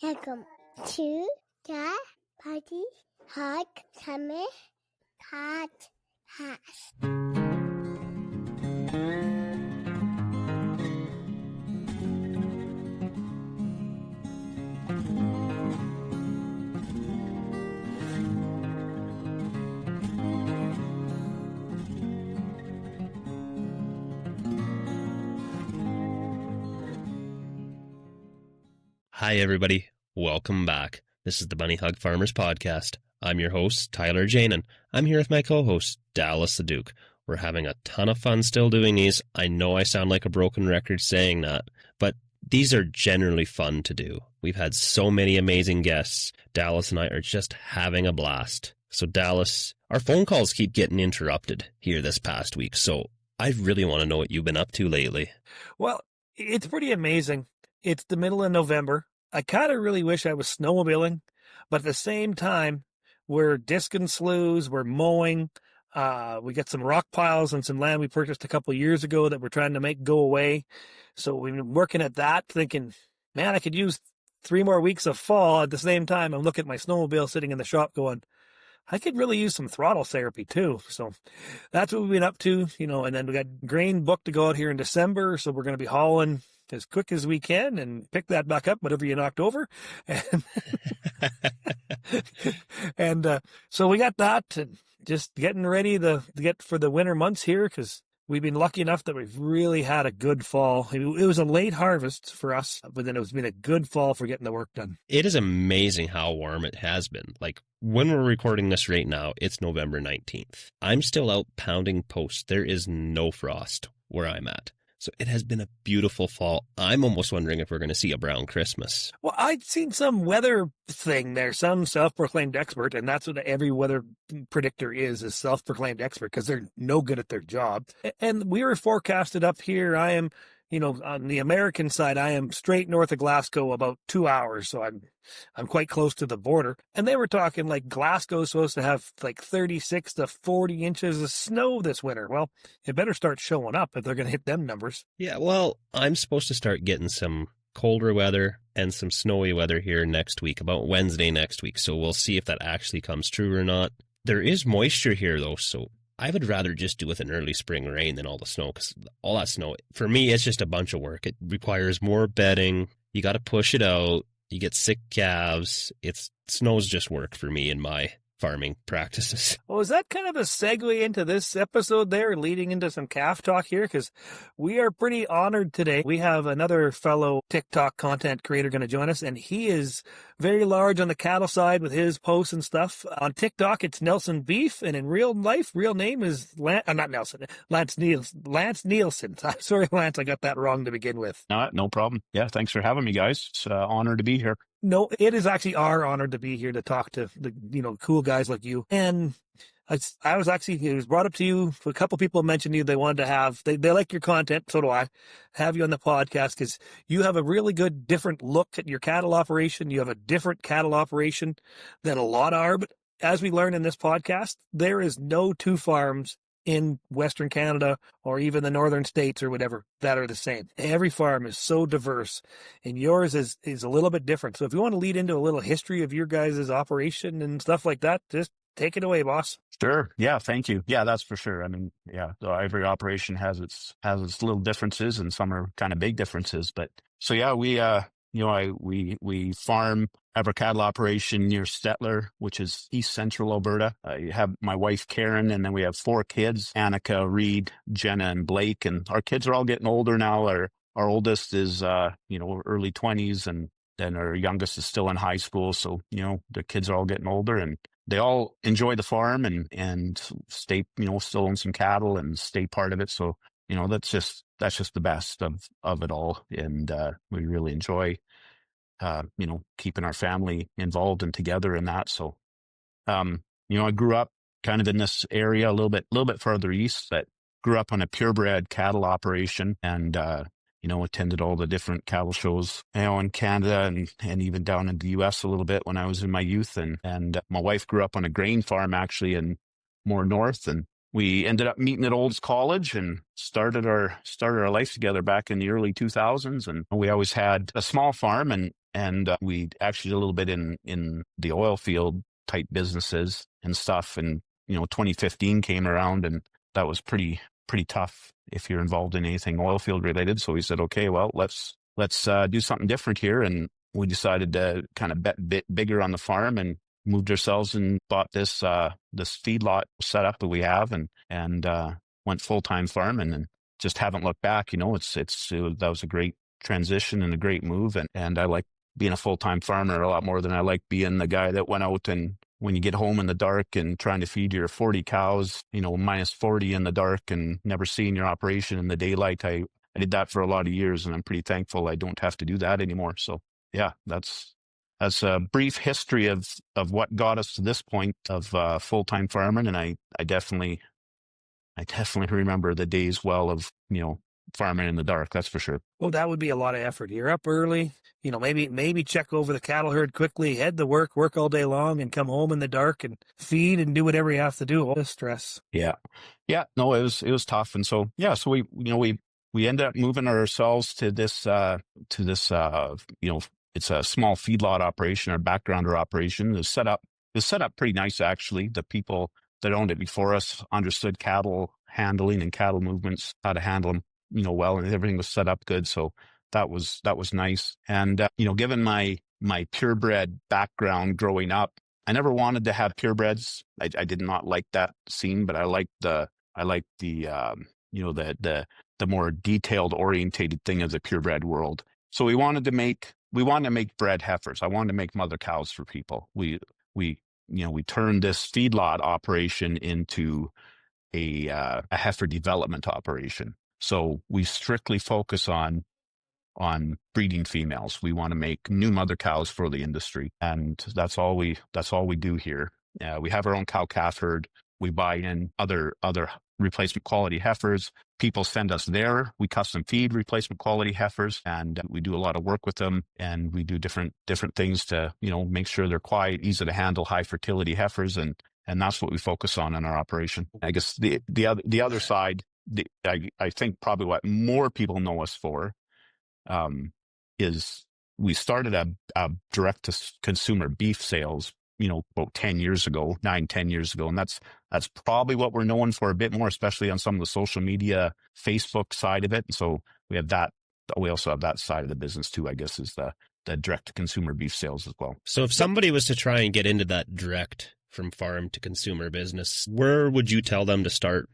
Welcome to the Party Hard Summer Podcast. Hi, everybody. Welcome back. This is the Bunny Hug Farmers Podcast. I'm your host, Tyler Janin. I'm here with my co-host, Dallas the Duke. We're having a ton of fun still doing these. I know I sound like a broken record saying that, but these are generally fun to do. We've had so many amazing guests. Dallas and I are just having a blast. So, Dallas, our phone calls keep getting interrupted here this past week, so I really want to know what you've been up to lately. Well, it's pretty amazing. It's the middle of November. I kind of really wish I was snowmobiling, but at the same time, we're discing sloughs, we're mowing. We got some rock piles and some land we purchased a couple of years ago that we're trying to make go away. So we've been working at that, thinking, man, I could use 3 more weeks of fall. At the same time, I'm looking at my snowmobile sitting in the shop going, I could really use some throttle therapy too. So that's what we've been up to, and then we got grain booked to go out here in December. So we're going to be hauling as quick as we can and pick that back up, whatever you knocked over. And so we got that and just getting ready to get for the winter months here, because we've been lucky enough that we've really had a good fall. It was a late harvest for us, but then it's been a good fall for getting the work done. It is amazing how warm it has been. Like, when we're recording this right now, it's November 19th. I'm still out pounding posts. There is no frost where I'm at. So it has been a beautiful fall. I'm almost wondering if we're going to see a brown Christmas. Well, I'd seen some weather thing there, some self-proclaimed expert, and that's what every weather predictor is self-proclaimed expert, because they're no good at their job. And we were forecasted up here. I am, on the American side, I am straight north of Glasgow, about 2 hours, so I'm quite close to the border. And they were talking like Glasgow's supposed to have like 36 to 40 inches of snow this winter. Well, it better start showing up if they're going to hit them numbers. Yeah, well, I'm supposed to start getting some colder weather and some snowy weather here next week, about Wednesday next week. So we'll see if that actually comes true or not. There is moisture here, though, so I would rather just do with an early spring rain than all the snow, because all that snow, for me, it's just a bunch of work. It requires more bedding. You got to push it out. You get sick calves. Snow's just work for me in my farming practices. Well, is that kind of a segue into this episode there, leading into some calf talk here? Because we are pretty honored today. We have another fellow TikTok content creator going to join us, and he is very large on the cattle side with his posts and stuff. On TikTok, it's Neilson Beef, and in real life, real name is Lance Neilson. I'm sorry, Lance, I got that wrong to begin with. No problem. Yeah, thanks for having me, guys. It's an honor to be here. No, it is actually our honor to be here to talk to the cool guys like you. And it was brought up to you. A couple people mentioned you. They wanted to have, they like your content. So do I. Have you on the podcast because you have a really good different look at your cattle operation. You have a different cattle operation than a lot are. But as we learn in this podcast, there is no two farms in Western Canada or even the northern states or whatever that are the same. Every farm is so diverse, and yours is a little bit different. So if you want to lead into a little history of your guys' operation and stuff like that, just take it away, boss. Sure. Yeah. Thank you. Yeah, that's for sure. I mean, yeah, so every operation has its little differences, and some are kind of big differences. But so yeah, we farm, have a cattle operation near Stettler, which is east central Alberta. You have my wife Karen, and then we have 4 kids: Annika, Reed, Jenna, and Blake. And our kids are all getting older now. Our oldest is early 20s, and then our youngest is still in high school. So the kids are all getting older, and they all enjoy the farm and stay, still own some cattle and stay part of it. So that's just the best of it all, and we really enjoy keeping our family involved and together in that. So I grew up kind of in this area a little bit further east, that grew up on a purebred cattle operation, and attended all the different cattle shows in Canada and even down in the US a little bit when I was in my youth, and my wife grew up on a grain farm actually in more north, and we ended up meeting at Olds College and started our life together back in the early 2000s. And we always had a small farm, and and we actually did a little bit in the oil field type businesses and stuff. And 2015 came around, and that was pretty tough if you're involved in anything oil field related. So we said, okay, well, let's do something different here, and we decided to kind of bet a bit bigger on the farm and moved ourselves and bought this feedlot setup that we have, and went full-time farming, and just haven't looked back. That was a great transition and a great move, and I like being a full-time farmer a lot more than I like being the guy that went out and when you get home in the dark and trying to feed your 40 cows, minus 40 in the dark and never seeing your operation in the daylight. I did that for a lot of years, and I'm pretty thankful I don't have to do that anymore. So yeah, that's a brief history of what got us to this point of full-time farming. And I definitely remember the days well of, farming in the dark. That's for sure. Well, that would be a lot of effort. You're up early, maybe check over the cattle herd quickly, head to work all day long, and come home in the dark and feed and do whatever you have to do. All the stress. Yeah. No, it was tough. And so, yeah, so we ended up moving ourselves to this, it's a small feedlot operation or backgrounder operation. It was set up pretty nice, actually. The people that owned it before us understood cattle handling and cattle movements, how to handle them, well, and everything was set up good. So that was nice. And, given my purebred background growing up, I never wanted to have purebreds. I did not like that scene, but I liked the more detailed orientated thing of the purebred world. So we wanted to make bred heifers. I wanted to make mother cows for people. We turned this feedlot operation into a heifer development operation. So we strictly focus on breeding females. We want to make new mother cows for the industry, and that's all we do here. We have our own cow calf herd. We buy in other replacement quality heifers. People send us we custom feed replacement quality heifers, and we do a lot of work with them, and we do different things to make sure they're quiet, easy to handle, high fertility heifers, and that's what we focus on in our operation. I guess the other side, I think probably what more people know us for is we started a direct to consumer beef sales, about 10 years ago, 9-10 years ago. And that's probably what we're known for a bit more, especially on some of the social media, Facebook side of it. And so we have that. We also have that side of the business too, I guess, is the direct to consumer beef sales as well. So if somebody was to try and get into that direct from farm to consumer business, where would you tell them to start?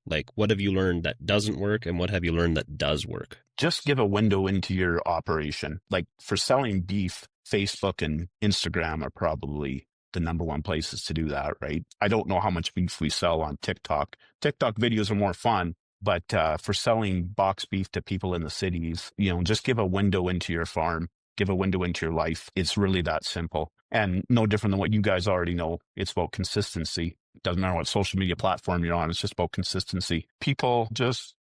Like, what have you learned that doesn't work, and what have you learned that does work? Just give a window into your operation. Like for selling beef, Facebook and Instagram are probably the number one places to do that, right? I don't know how much beef we sell on TikTok. TikTok videos are more fun, but for selling box beef to people in the cities, just give a window into your farm, give a window into your life. It's really that simple. And no different than what you guys already know. It's about consistency. It doesn't matter what social media platform you're on. It's just about consistency. People just,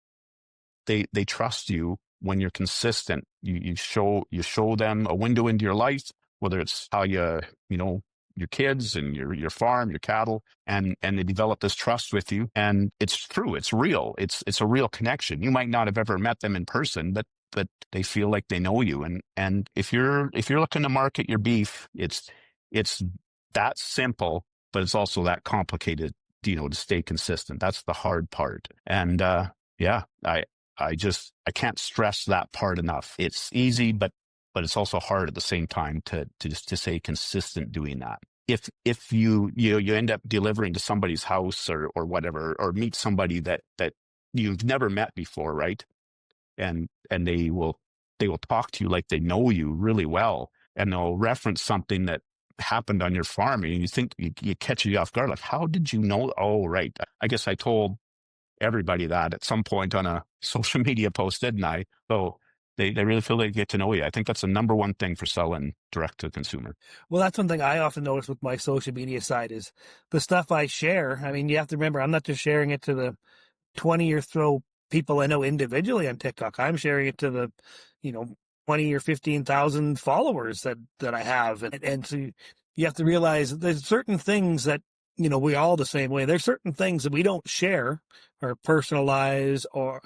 they trust you when you're consistent. You show them a window into your life, whether it's how your kids and your farm, your cattle, and they develop this trust with you. And it's true. It's real. It's a real connection. You might not have ever met them in person, but they feel like they know you. And if you're looking to market your beef, it's that simple, but it's also that complicated, to stay consistent. That's the hard part. And I can't stress that part enough. It's easy, but it's also hard at the same time to stay consistent doing that. If you end up delivering to somebody's house or whatever, or meet somebody that you've never met before, right? And they will talk to you like they know you really well, and they'll reference something that happened on your farm, and you think you catch you off guard, like, how did you know? Oh, right. I guess I told everybody that at some point on a social media post, didn't I? So they really feel they get to know you. I think that's the number one thing for selling direct to consumer. Well, that's one thing I often notice with my social media side is the stuff I share. I mean, you have to remember, I'm not just sharing it to the 20 or so people I know individually on TikTok. I'm sharing it to the, 20 or 15,000 followers that I have. And so you have to realize there's certain things that, we're all the same way. There's certain things that we don't share or personalize or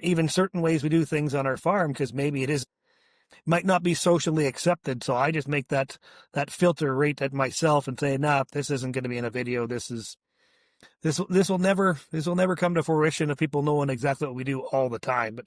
even certain ways we do things on our farm, because maybe it is might not be socially accepted. So I just make that filter rate at myself and say, nah, this isn't going to be in a video. This will never come to fruition if people knowing exactly what we do all the time.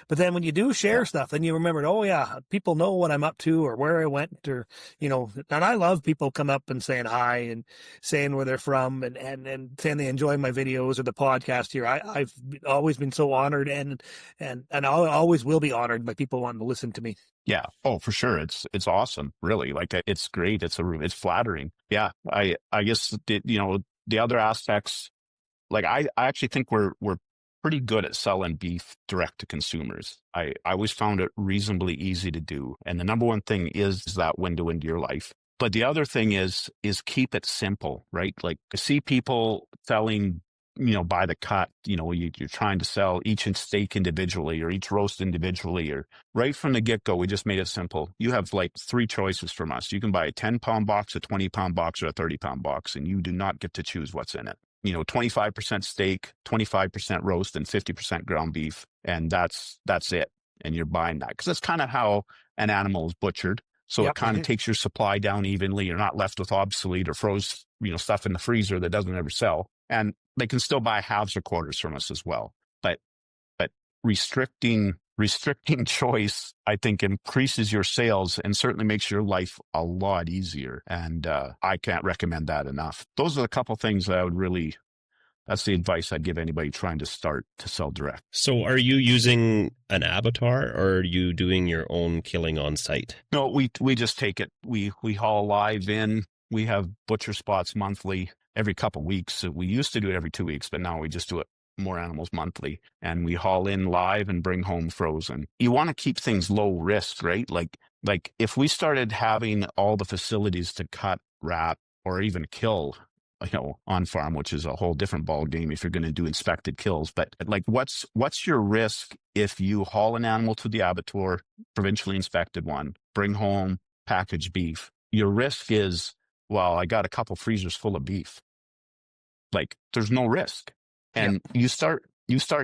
But then when you do share stuff, then you remember, oh yeah, people know what I'm up to or where I went, or and I love people come up and saying hi and saying where they're from and saying they enjoy my videos or the podcast here. I've always been so honored and I always will be honored by people wanting to listen to me. Yeah. Oh, for sure. It's awesome. Really. Like, it's great. It's flattering. Yeah. I guess the other aspects, like I actually think we're pretty good at selling beef direct to consumers. I always found it reasonably easy to do. And the number one thing is that window into your life. But the other thing is keep it simple, right? Like, I see people selling, by the cut, you're trying to sell each steak individually or each roast individually, or right from the get-go, we just made it simple. You have like 3 choices from us. You can buy a 10-pound box, a 20-pound box, or a 30-pound box, and you do not get to choose what's in it. 25% steak, 25% roast, and 50% ground beef. And that's it. And you're buying that because that's kind of how an animal is butchered. So Yep. It kind of takes your supply down evenly. You're not left with obsolete or froze, stuff in the freezer that doesn't ever sell. And they can still buy halves or quarters from us as well. But restricting choice, I think, increases your sales and certainly makes your life a lot easier. And I can't recommend that enough. Those are the couple things that I would really, that's the advice I'd give anybody trying to start to sell direct. So are you using an abattoir or are you doing your own killing on site? No, we just take it. We haul live in. We have butcher spots monthly, every couple weeks. So we used to do it every 2 weeks, but now we just do it more animals monthly, and we haul in live and bring home frozen. You want to keep things low risk, right? Like if we started having all the facilities to cut, wrap, or even kill, on farm, which is a whole different ball game if you're going to do inspected kills. But like, what's your risk if you haul an animal to the abattoir, provincially inspected one, bring home packaged beef? Your risk is, well, I got a couple freezers full of beef. Like, there's no risk. And you start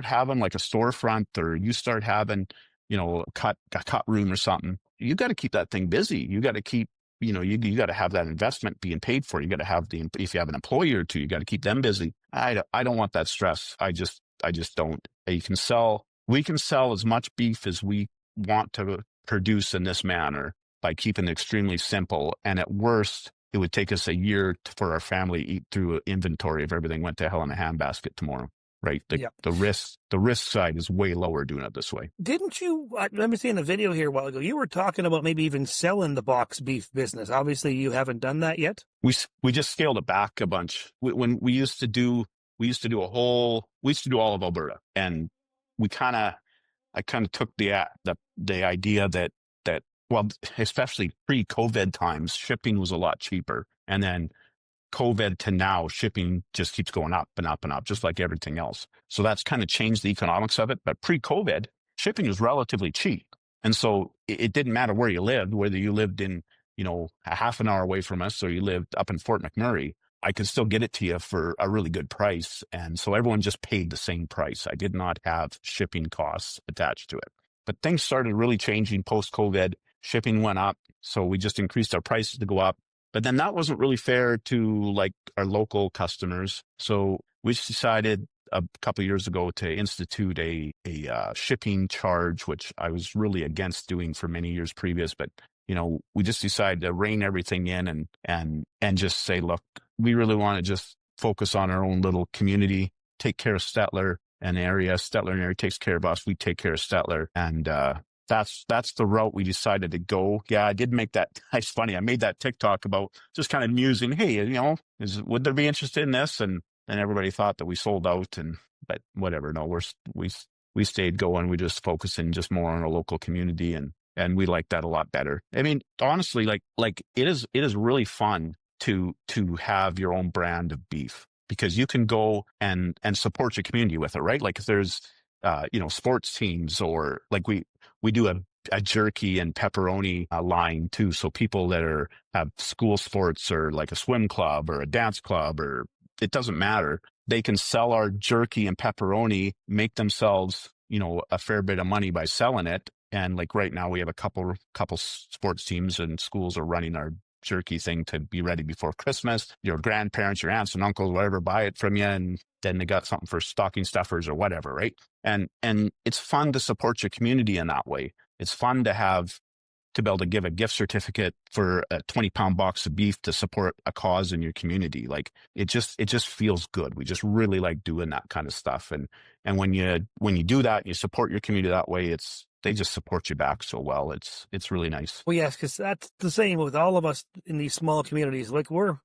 having like a storefront, or you start having, a cut room or something. You got to keep that thing busy. You got to keep, you got to have that investment being paid for. You got to have if you have an employee or two, you got to keep them busy. I don't want that stress. I just don't. We can sell as much beef as we want to produce in this manner by keeping it extremely simple. And at worst, it would take us a year for our family to eat through an inventory if everything went to hell in a handbasket tomorrow, right? The risk side is way lower doing it this way. Didn't you, I remember seeing a video here a while ago, you were talking about maybe even selling the box beef business. Obviously, you haven't done that yet. We just scaled it back a bunch. When we used to do all of Alberta, and I kind of took the idea that, well, especially pre-COVID times, shipping was a lot cheaper. And then COVID to now, shipping just keeps going up and up and up, just like everything else. So that's kind of changed the economics of it. But pre-COVID, shipping was relatively cheap. And so it didn't matter where you lived, whether you lived in, a half an hour away from us, or you lived up in Fort McMurray, I could still get it to you for a really good price. And so everyone just paid the same price. I did not have shipping costs attached to it. But things started really changing post-COVID. Shipping went up, so we just increased our prices to go up. But then that wasn't really fair to like our local customers. So we just decided a couple of years ago to institute a shipping charge, which I was really against doing for many years previous. But we just decided to rein everything in and just say, look, we really want to just focus on our own little community, take care of Stettler and area. Stettler and area takes care of us. We take care of Stettler, and that's the route we decided to go. Yeah, I did make that. It's funny. I made that TikTok about just kind of musing. Hey, would they be interested in this? And everybody thought that we sold out. But whatever. No, we stayed going. We just focusing just more on our local community, and we like that a lot better. I mean, honestly, like it is really fun to have your own brand of beef, because you can go and support your community with it, right? Like if there's sports teams, or like we do a jerky and pepperoni line too. So people that have school sports, or like a swim club or a dance club, or it doesn't matter. They can sell our jerky and pepperoni, make themselves, a fair bit of money by selling it. And like right now we have a couple sports teams and schools are running our jerky thing to be ready before Christmas. Your grandparents, your aunts and uncles, whatever, buy it from you, and then they got something for stocking stuffers or whatever, right? And it's fun to support your community in that way. It's fun to be able to give a gift certificate for a 20-pound box of beef to support a cause in your community. Like it just feels good. We just really like doing that kind of stuff. And when you do that, you support your community that way, they just support you back so well. It's really nice. Well, yes, because that's the same with all of us in these small communities. Like we're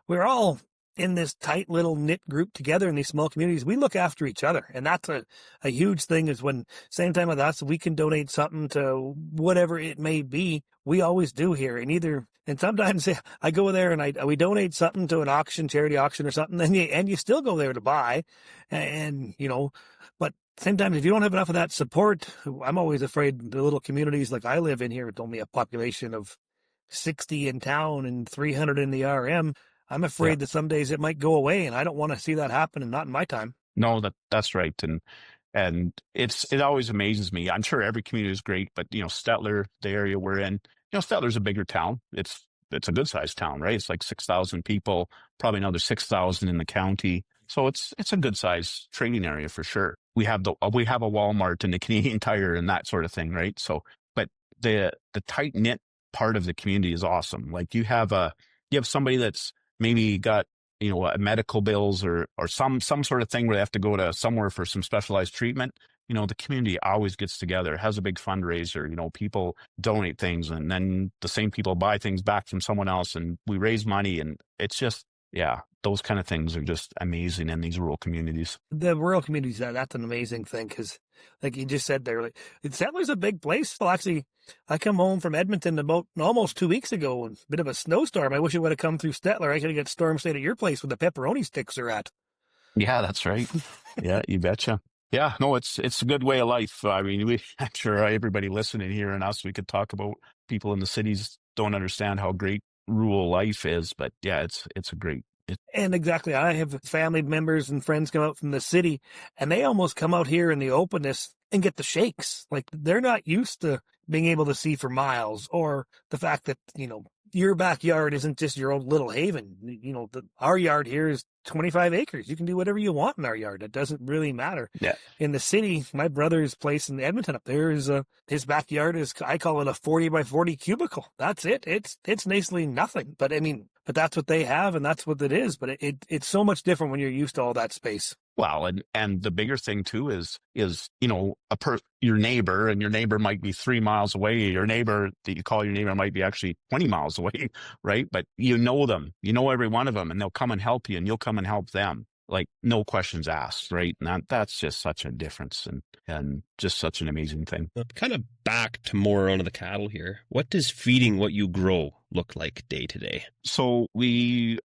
all in this tight little knit group together in these small communities. We look after each other, and that's a huge thing. Is when same time with us, we can donate something to whatever it may be. We always do here, and sometimes I go there and we donate something to an auction, charity auction or something, and you still go there to buy, and but sometimes if you don't have enough of that support, I'm always afraid the little communities like I live in here, it's only a population of 60 in town and 300 in the RM. I'm afraid that some days it might go away, and I don't want to see that happen, and not in my time. No, that's right. And it always amazes me. I'm sure every community is great, but Stettler, the area we're in, Stettler's a bigger town. It's a good sized town, right? It's like 6,000 people, probably another 6,000 in the county. So it's a good sized trading area for sure. We have a Walmart and the Canadian Tire and that sort of thing, right? So, but the tight knit part of the community is awesome. Like you have somebody that's maybe got medical bills or some sort of thing where they have to go to somewhere for some specialized treatment. The community always gets together, has a big fundraiser. People donate things, and then the same people buy things back from someone else, and we raise money. And it's just, those kind of things are just amazing in these rural communities. The rural communities, that's an amazing thing because, like you just said there, like Settler's a big place. Well, actually, I come home from Edmonton about almost 2 weeks ago, and a bit of a snowstorm. I wish it would have come through Stettler. I could have got storm stayed at your place where the pepperoni sticks are at. Yeah, that's right. Yeah, you betcha. Yeah, no, it's a good way of life. I mean, I'm sure everybody listening here and us, we could talk about people in the cities don't understand how great rural life is, but yeah, it's a great. And exactly, I have family members and friends come out from the city, and they almost come out here in the openness and get the shakes. Like they're not used to being able to see for miles, or the fact that your backyard isn't just your own little haven. Our yard here is 25 acres. You can do whatever you want in our yard. It doesn't really matter. Yeah. In the city, my brother's place in Edmonton up there is his backyard is, I call it a 40 by 40 cubicle. That's it. It's nicely nothing, but that's what they have, and that's what it is. But it's so much different when you're used to all that space. Well, and the bigger thing too is your neighbor, and your neighbor might be 3 miles away. Your neighbor that you call your neighbor might be actually 20 miles away, right? But you know them, every one of them, and they'll come and help you, and you'll come and help them. Like no questions asked, right? And that's just such a difference, and just such an amazing thing. Kind of back to more onto the cattle here. What does feeding what you grow look like day to day? So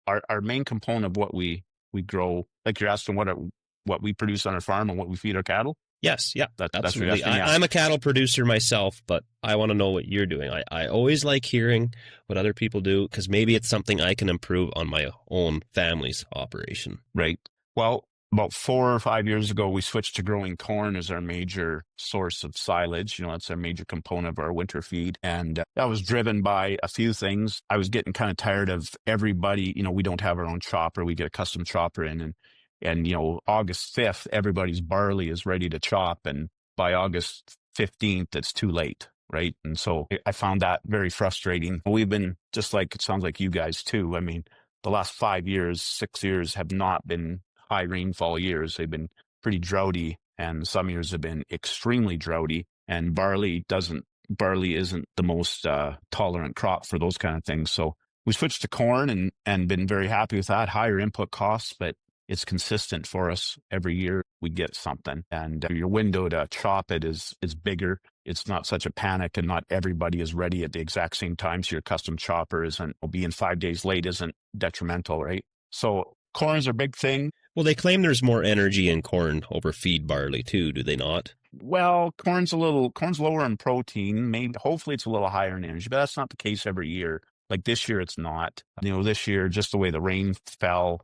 our main component of what we grow, like you're asking what we produce on our farm and what we feed our cattle? Yes, yeah, absolutely. That's I'm a cattle producer myself, but I want to know what you're doing. I always like hearing what other people do because maybe it's something I can improve on my own family's operation. Right. Well, about 4 or 5 years ago, we switched to growing corn as our major source of silage. That's our major component of our winter feed. And that was driven by a few things. I was getting kind of tired of everybody. We don't have our own chopper. We get a custom chopper in, and August 5th, everybody's barley is ready to chop. And by August 15th, it's too late. Right. And so I found that very frustrating. We've been just like, it sounds like you guys too. I mean, the last 5 years, 6 years have not been high rainfall years. They've been pretty droughty, and some years have been extremely droughty. And barley isn't the most tolerant crop for those kind of things. So we switched to corn and been very happy with that. Higher input costs, but it's consistent for us. Every year we get something, and your window to chop it is bigger. It's not such a panic, and not everybody is ready at the exact same time. So your custom chopper being 5 days late isn't detrimental, right? So corn's a big thing. Well, they claim there's more energy in corn over feed barley too, do they not? Well, corn's lower in protein. Maybe, hopefully it's a little higher in energy, but that's not the case every year. Like this year, it's not. This year, just the way the rain fell,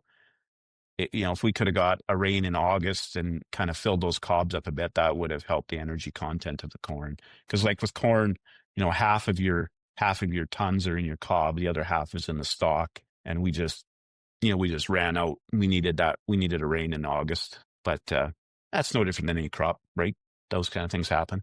if we could have got a rain in August and kind of filled those cobs up a bit, that would have helped the energy content of the corn. Because like with corn, half of your tons are in your cob, the other half is in the stalk, and we just ran out. We needed a rain in August, but that's no different than any crop, right? Those kind of things happen.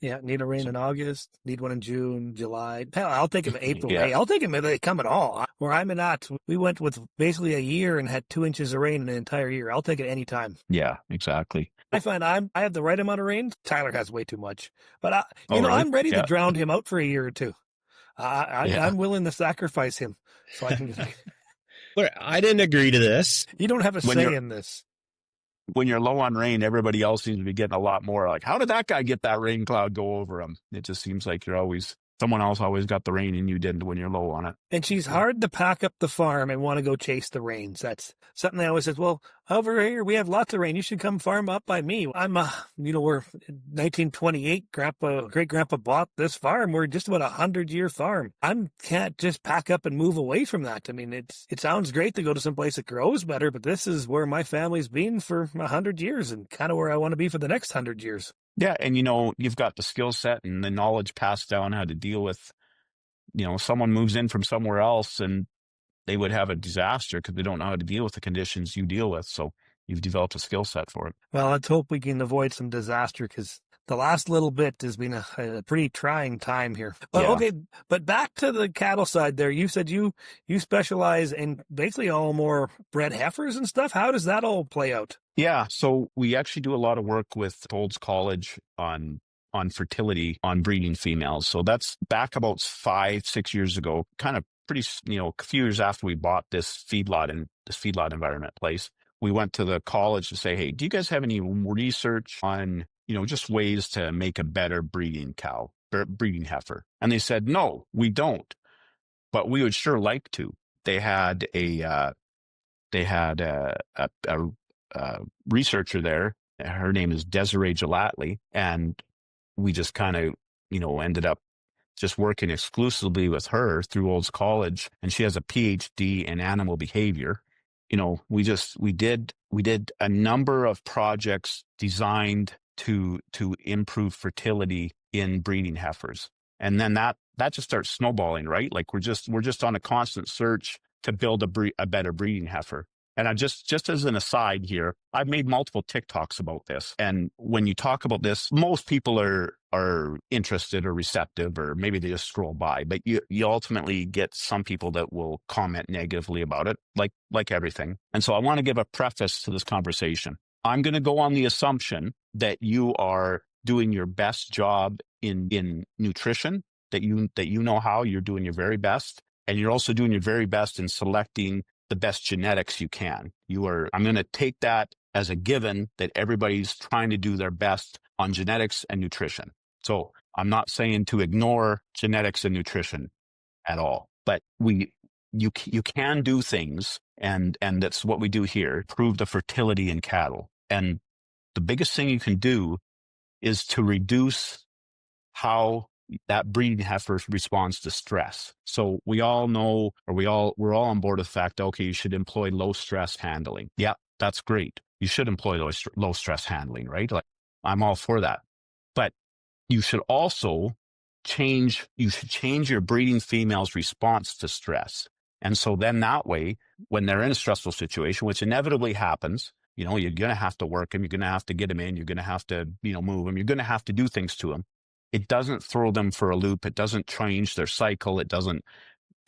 Yeah, need a rain in August, need one in June, July. Hell, I'll take them in April, Yeah. May. I'll take them if they come at all. Where I'm at, we went with basically a year and had 2 inches of rain in an entire year. I'll take it any time. Yeah, exactly. I find I have the right amount of rain. Tyler has way too much, but Really? I'm ready to Yeah. drown him out for a year or two. I'm willing to sacrifice him so I can. I didn't agree to this. You don't have a say in this. When you're low on rain, everybody else seems to be getting a lot more. Like, how did that guy get that rain cloud go over him? It just seems like someone else always got the rain and you didn't when you're low on it. And she's hard to pack up the farm and want to go chase the rains. That's something I always says, well, over here, we have lots of rain. You should come farm up by me. I'm, we're 1928, great grandpa bought this farm. We're just about 100-year farm. I can't just pack up and move away from that. I mean, it sounds great to go to some place that grows better, but this is where my family's been for 100 years and kind of where I want to be for the next 100 years. Yeah. And, you've got the skill set and the knowledge passed down how to deal with, someone moves in from somewhere else and they would have a disaster because they don't know how to deal with the conditions you deal with. So you've developed a skill set for it. Well, let's hope we can avoid some disaster because the last little bit has been a pretty trying time here. But Yeah. Okay, but back to the cattle side there. You said you specialize in basically all more bred heifers and stuff. How does that all play out? Yeah. So we actually do a lot of work with Olds College on fertility, on breeding females. So that's back about 5-6 years ago, kind of pretty, a few years after we bought this feedlot environment place. We went to the college to say, hey, do you guys have any research on, just ways to make a better breeding heifer? And they said, no, we don't, but we would sure like to. They had a researcher there. Her name is Desiree Gelatly, and we just kind of, ended up just working exclusively with her through Olds College, and she has a PhD in animal behavior. We did a number of projects designed to improve fertility in breeding heifers, and then that just starts snowballing, right? Like we're just on a constant search to build a better breeding heifer. And I just as an aside here, I've made multiple TikToks about this. And when you talk about this, most people are interested or receptive, or maybe they just scroll by. But you ultimately get some people that will comment negatively about it, like everything. And so I want to give a preface to this conversation. I'm going to go on the assumption that you are doing your best job in nutrition, that you know how you're doing your very best, and you're also doing your very best in selecting the best genetics you can. I'm going to take that as a given that everybody's trying to do their best on genetics and nutrition. So I'm not saying to ignore genetics and nutrition at all, but you can do things, and that's what we do here, improve the fertility in cattle. And the biggest thing you can do is to reduce how that breeding heifer responds to stress. So we all know, or we're all on board with the fact, okay, you should employ low stress handling. Yeah, that's great. You should employ low stress handling, right? Like, I'm all for that. But you should also change your breeding female's response to stress. And so then that way, when they're in a stressful situation, which inevitably happens, you're going to have to work them. You're going to have to get them in. You're going to have to, move them. You're going to have to do things to them. It doesn't throw them for a loop. It doesn't change their cycle. It doesn't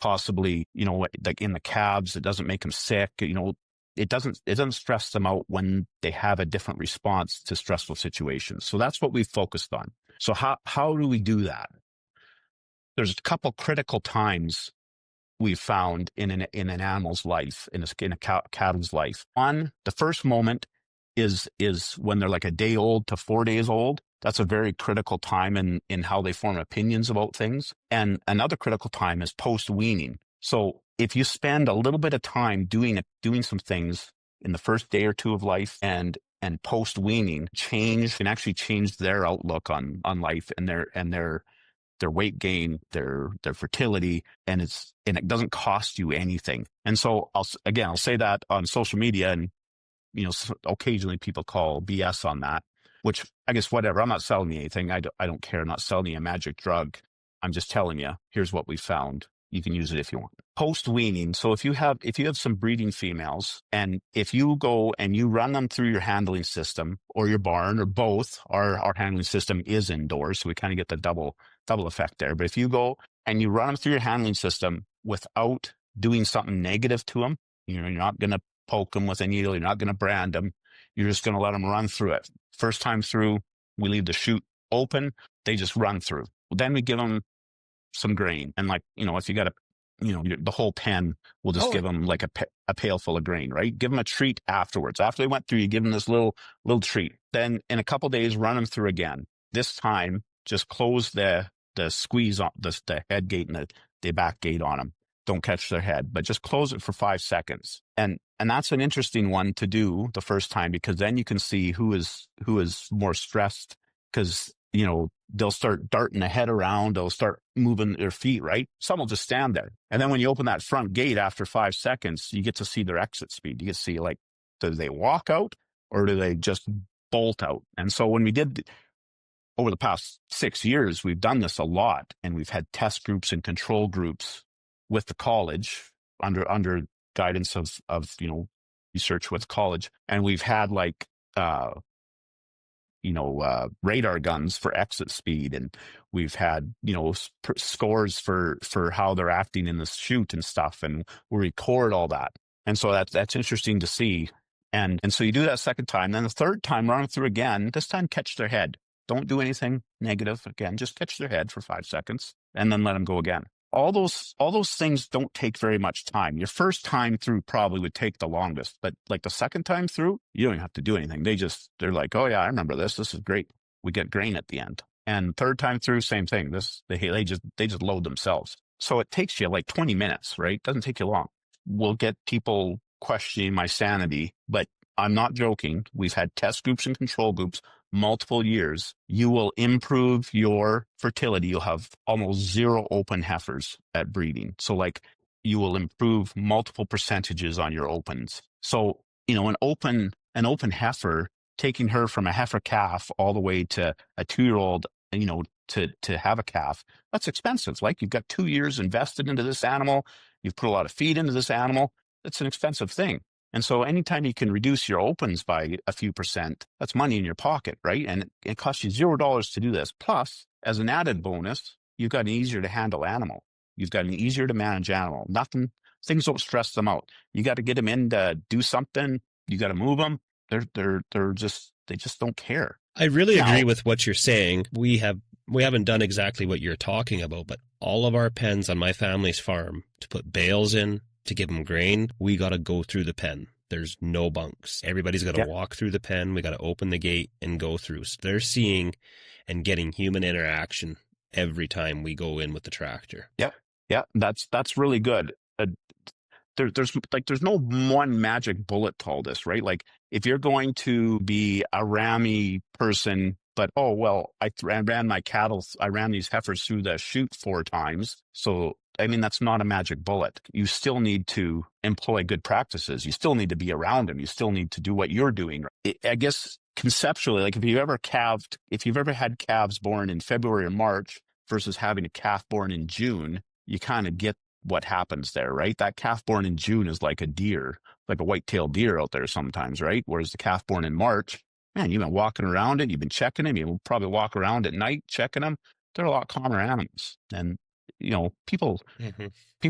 possibly, like in the calves, it doesn't make them sick. It doesn't stress them out when they have a different response to stressful situations. So that's what we've focused on. So how do we do that? There's a couple critical times we've found in an animal's life, in a cattle's life. One, the first moment is when they're like a day old to 4 days old. That's a very critical time in how they form opinions about things. And another critical time is post-weaning. So if you spend a little bit of time doing some things in the first day or two of life and post-weaning, can actually change their outlook on life and their their weight gain, their fertility, and it doesn't cost you anything. And so I'll say that on social media, and occasionally people call BS on that, which I guess whatever. I'm not selling you anything. I don't care. I'm not selling you a magic drug. I'm just telling you, here's what we found. You can use it if you want. Post weaning. So if you have some breeding females, and if you go and you run them through your handling system or your barn or both, our handling system is indoors, so we kind of get the double effect there. But if you go and you run them through your handling system without doing something negative to them, you're not going to poke them with a needle. You're not going to brand them. You're just going to let them run through it. First time through, we leave the chute open. They just run through. Then we give them some grain. And if you got the whole pen, we'll just give them like a pail full of grain, right? Give them a treat afterwards. After they went through, you give them this little treat. Then in a couple of days, run them through again. This time, just close the squeeze on the head gate and the back gate on them. Don't catch their head, but just close it for 5 seconds. And that's an interesting one to do the first time, because then you can see who is more stressed, because they'll start darting the head around, they'll start moving their feet, right? Some will just stand there. And then when you open that front gate after 5 seconds, you get to see their exit speed. You get to see, like, do they walk out or do they just bolt out? And so when we did over the past 6 years, we've done this a lot, and we've had test groups and control groups with the college under guidance of research with college. And we've had radar guns for exit speed, and we've had scores for how they're acting in the chute and stuff, and we record all that. And so that's interesting to see. And so you do that second time. Then the third time, run through again. This time, catch their head. Don't do anything negative. Again, just catch their head for 5 seconds and then let them go again. All those things don't take very much time. Your first time through probably would take the longest, but like the second time through, you don't even have to do anything. They're like, oh yeah, I remember this. This is great. We get grain at the end. And third time through, same thing. They just load themselves. So it takes you like 20 minutes, right? Doesn't take you long. We'll get people questioning my sanity, but I'm not joking. We've had test groups and control groups multiple years. You will improve your fertility. You'll have almost zero open heifers at breeding. So you will improve multiple percentages on your opens. So, an open heifer, taking her from a heifer calf all the way to a 2-year-old, to have a calf, that's expensive. Like, you've got 2 years invested into this animal. You've put a lot of feed into this animal. It's an expensive thing. And so anytime you can reduce your opens by a few percent, that's money in your pocket, right? And it costs you $0 to do this. Plus, as an added bonus, you've got an easier to handle animal. You've got an easier to manage animal. Things don't stress them out. You got to get them in to do something. You got to move them. They just don't care. I really agree with what you're saying. We haven't done exactly what you're talking about, but all of our pens on my family's farm, to put bales in, to give them grain, we got to go through the pen. There's no bunks. Everybody's got to walk through the pen. We got to open the gate and go through. So they're seeing and getting human interaction every time we go in with the tractor. Yeah, that's really good. There's no one magic bullet to all this, right? Like, if you're going to be a rammy person, but I ran my cattle, I ran these heifers through the chute 4 times, so that's not a magic bullet. You still need to employ good practices. You still need to be around them. You still need to do what you're doing. I guess conceptually, like, if you've ever had calves born in February or March versus having a calf born in June, you kind of get what happens there, right? That calf born in June is like a deer, like a white-tailed deer out there sometimes, right? Whereas the calf born in March, man, you've been walking around it, you've been checking them, you'll probably walk around at night checking them. They're a lot calmer animals. And people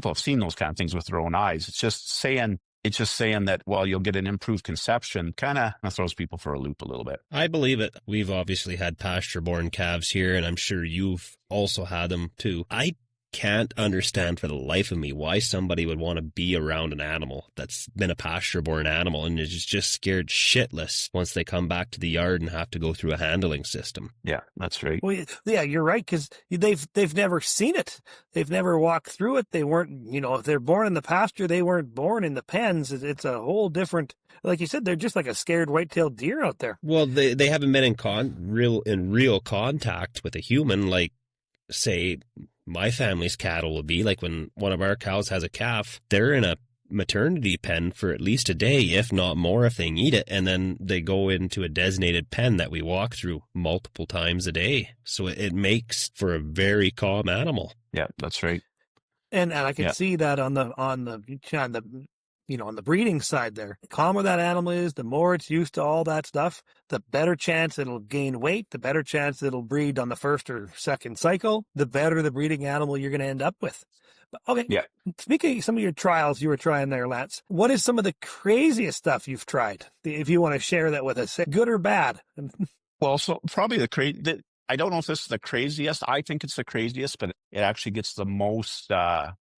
have seen those kind of things with their own eyes. It's just saying that, you'll get an improved conception, kind of throws people for a loop a little bit. I believe it. We've obviously had pasture-born calves here, and I'm sure you've also had them too. I can't understand for the life of me why somebody would want to be around an animal that's been a pasture-born animal and is just scared shitless once they come back to the yard and have to go through a handling system. Yeah, that's right. Well, yeah, you're right, because they've never seen it. They've never walked through it. They weren't, if they're born in the pasture, they weren't born in the pens. It's a whole different, like you said, they're just like a scared white-tailed deer out there. Well, they haven't been in real contact with a human, like say my family's cattle will be, like when one of our cows has a calf, they're in a maternity pen for at least a day, if not more, if they need it. And then they go into a designated pen that we walk through multiple times a day. So it makes for a very calm animal. Yeah, that's right. And I can see that on the on the breeding side there. The calmer that animal is, the more it's used to all that stuff, the better chance it'll gain weight, the better chance it'll breed on the first or second cycle, the better the breeding animal you're going to end up with. Okay. Yeah. Speaking of some of your trials you were trying there, Lance, what is some of the craziest stuff you've tried? If you want to share that with us, good or bad? Well, so probably I don't know if this is the craziest. I think it's the craziest, but it actually gets the most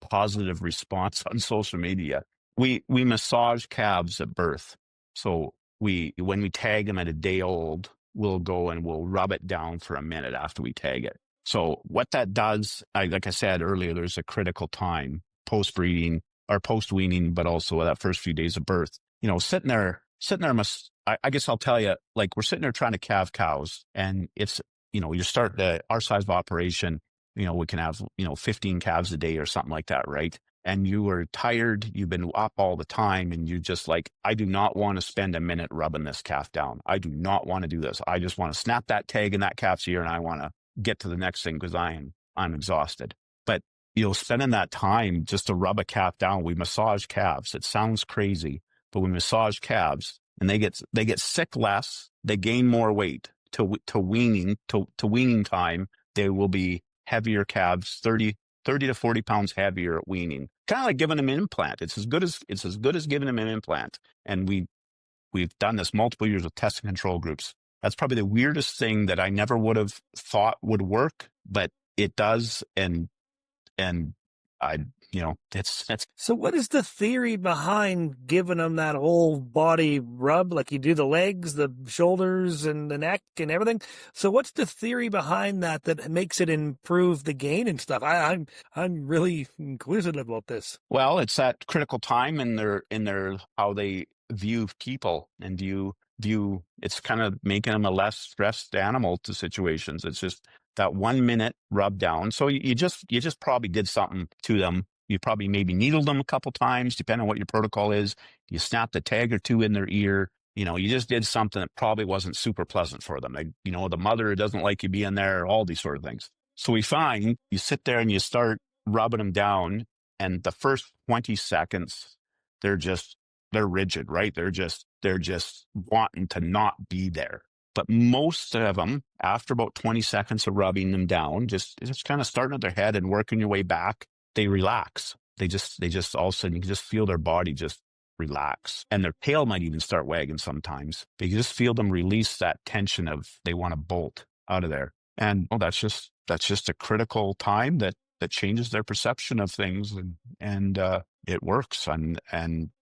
positive response on social media. We massage calves at birth. So when we tag them at a day old, we'll go and we'll rub it down for a minute after we tag it. So what that does, like I said earlier, there's a critical time post-breeding or post-weaning, but also that first few days of birth. Sitting there, I guess I'll tell you, like we're sitting there trying to calve cows, and it's, you start our size of operation, we can have, 15 calves a day or something like that, right? And you are tired, you've been up all the time, and you're just like, I do not want to spend a minute rubbing this calf down. I do not want to do this. I just want to snap that tag in that calf's ear, and I want to get to the next thing because I'm exhausted. But spending that time just to rub a calf down, we massage calves. It sounds crazy, but we massage calves, and they get sick less, they gain more weight to weaning time. They will be heavier calves, 30 to 40 pounds heavier at weaning. Kind of like giving them an implant. It's as good as giving them an implant. And we've done this multiple years with test and control groups. That's probably the weirdest thing that I never would have thought would work, but it does. And I, it's. So what is the theory behind giving them that whole body rub? Like you do the legs, the shoulders, and the neck and everything. So what's the theory behind that makes it improve the gain and stuff? I'm really inquisitive about this. Well, it's that critical time in their how they view people and view it's kind of making them a less stressed animal to situations. It's just that 1 minute rub down. So you just probably did something to them. You probably maybe needled them a couple times, depending on what your protocol is. You snapped a tag or two in their ear. You just did something that probably wasn't super pleasant for them. Like, the mother doesn't like you being there, all these sort of things. So we find you sit there and you start rubbing them down, and the first 20 seconds, they're rigid, right? They're just wanting to not be there. But most of them, after about 20 seconds of rubbing them down, just kind of starting at their head and working your way back, they relax. They just all of a sudden, you can just feel their body just relax. And their tail might even start wagging sometimes. But you just feel them release that tension of they want to bolt out of there. And that's just a critical time that changes their perception of things, and it works. And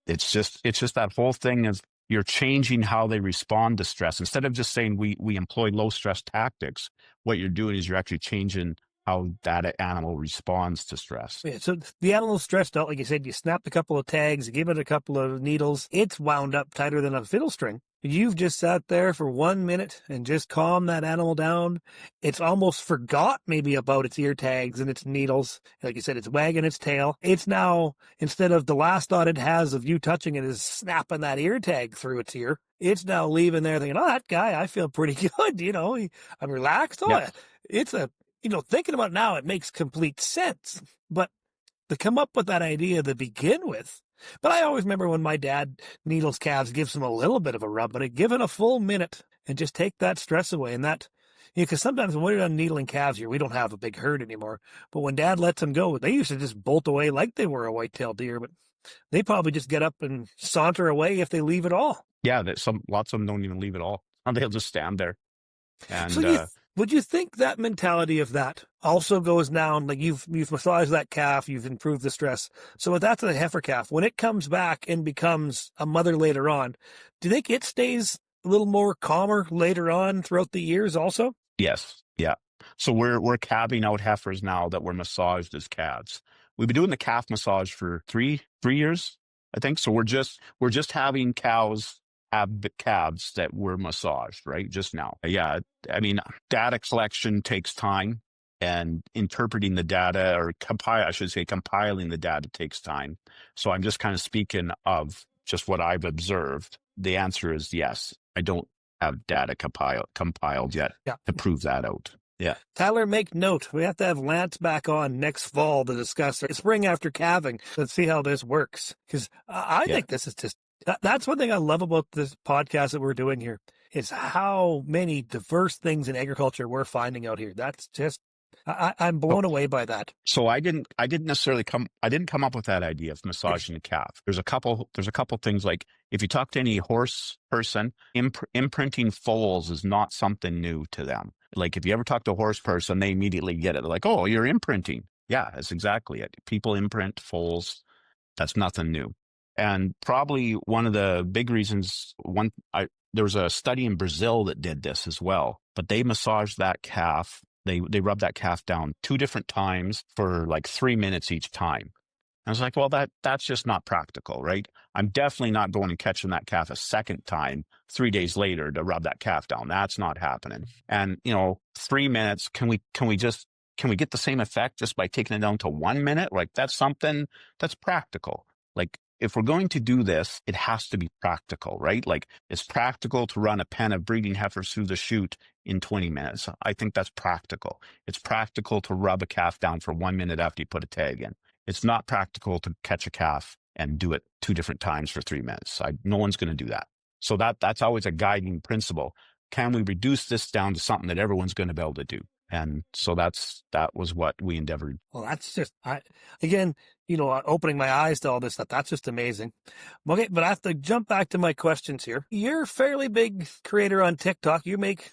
it's just that whole thing of you're changing how they respond to stress. Instead of just saying we employ low stress tactics, what you're doing is you're actually changing how that animal responds to stress. Yeah, so the animal's stressed out, like you said, you snapped a couple of tags, you give it a couple of needles, it's wound up tighter than a fiddle string. You've just sat there for 1 minute and just calmed that animal down. It's almost forgot maybe about its ear tags and its needles. Like you said, it's wagging its tail. It's now, instead of the last thought it has of you touching it is snapping that ear tag through its ear, it's now leaving there thinking, oh, that guy, I feel pretty good. I'm relaxed. Oh, yeah. It's thinking about it now, it makes complete sense. But to come up with that idea to begin with. But I always remember when my dad needles calves, gives them a little bit of a rub, but give it a full minute and just take that stress away. And that, because sometimes when we're done needling calves here, we don't have a big herd anymore. But when Dad lets them go, they used to just bolt away like they were a white-tailed deer, but they probably just get up and saunter away if they leave at all. Yeah, lots of them don't even leave at all. They'll just stand there. And so would you think that mentality of that also goes down? Like you've massaged that calf, you've improved the stress. So if that's a heifer calf, when it comes back and becomes a mother later on, do you think it stays a little more calmer later on throughout the years also? Yes. Yeah. So we're calving out heifers now that were massaged as calves. We've been doing the calf massage for three years, I think. So we're just having cows have the calves that were massaged, right? Just now. Yeah. I mean, data collection takes time. and interpreting the data, or compiling the data takes time. So I'm just kind of speaking of just what I've observed. The answer is yes. I don't have data compiled yet to prove that out. Yeah. Tyler, make note. We have to have Lance back on next fall to discuss spring after calving. Let's see how this works. Because I think this is just, that's one thing I love about this podcast that we're doing here, is how many diverse things in agriculture we're finding out here. That's just, I'm blown away by that. So I didn't necessarily come up with that idea of massaging a calf. There's a couple things, like if you talk to any horse person, imprinting foals is not something new to them. Like if you ever talk to a horse person, they immediately get it. They're like, oh, you're imprinting. Yeah, that's exactly it. People imprint foals. That's nothing new. And probably one of the big reasons, there was a study in Brazil that did this as well, but they massaged that calf. They rubbed that calf down 2 different times for like 3 minutes each time. I was like, well, that's just not practical, right? I'm definitely not going and catching that calf a second time 3 days later to rub that calf down. That's not happening. And 3 minutes, can we get the same effect just by taking it down to 1 minute? Like that's something that's practical. Like if we're going to do this, it has to be practical, right? Like it's practical to run a pen of breeding heifers through the chute in 20 minutes. I think that's practical. It's practical to rub a calf down for 1 minute after you put a tag in. It's not practical to catch a calf and do it 2 different times for 3 minutes. No one's going to do that. So that's always a guiding principle. Can we reduce this down to something that everyone's going to be able to do? And so that was what we endeavored. Well, that's just, opening my eyes to all this stuff. That's just amazing. Okay, but I have to jump back to my questions here. You're a fairly big creator on TikTok. You make,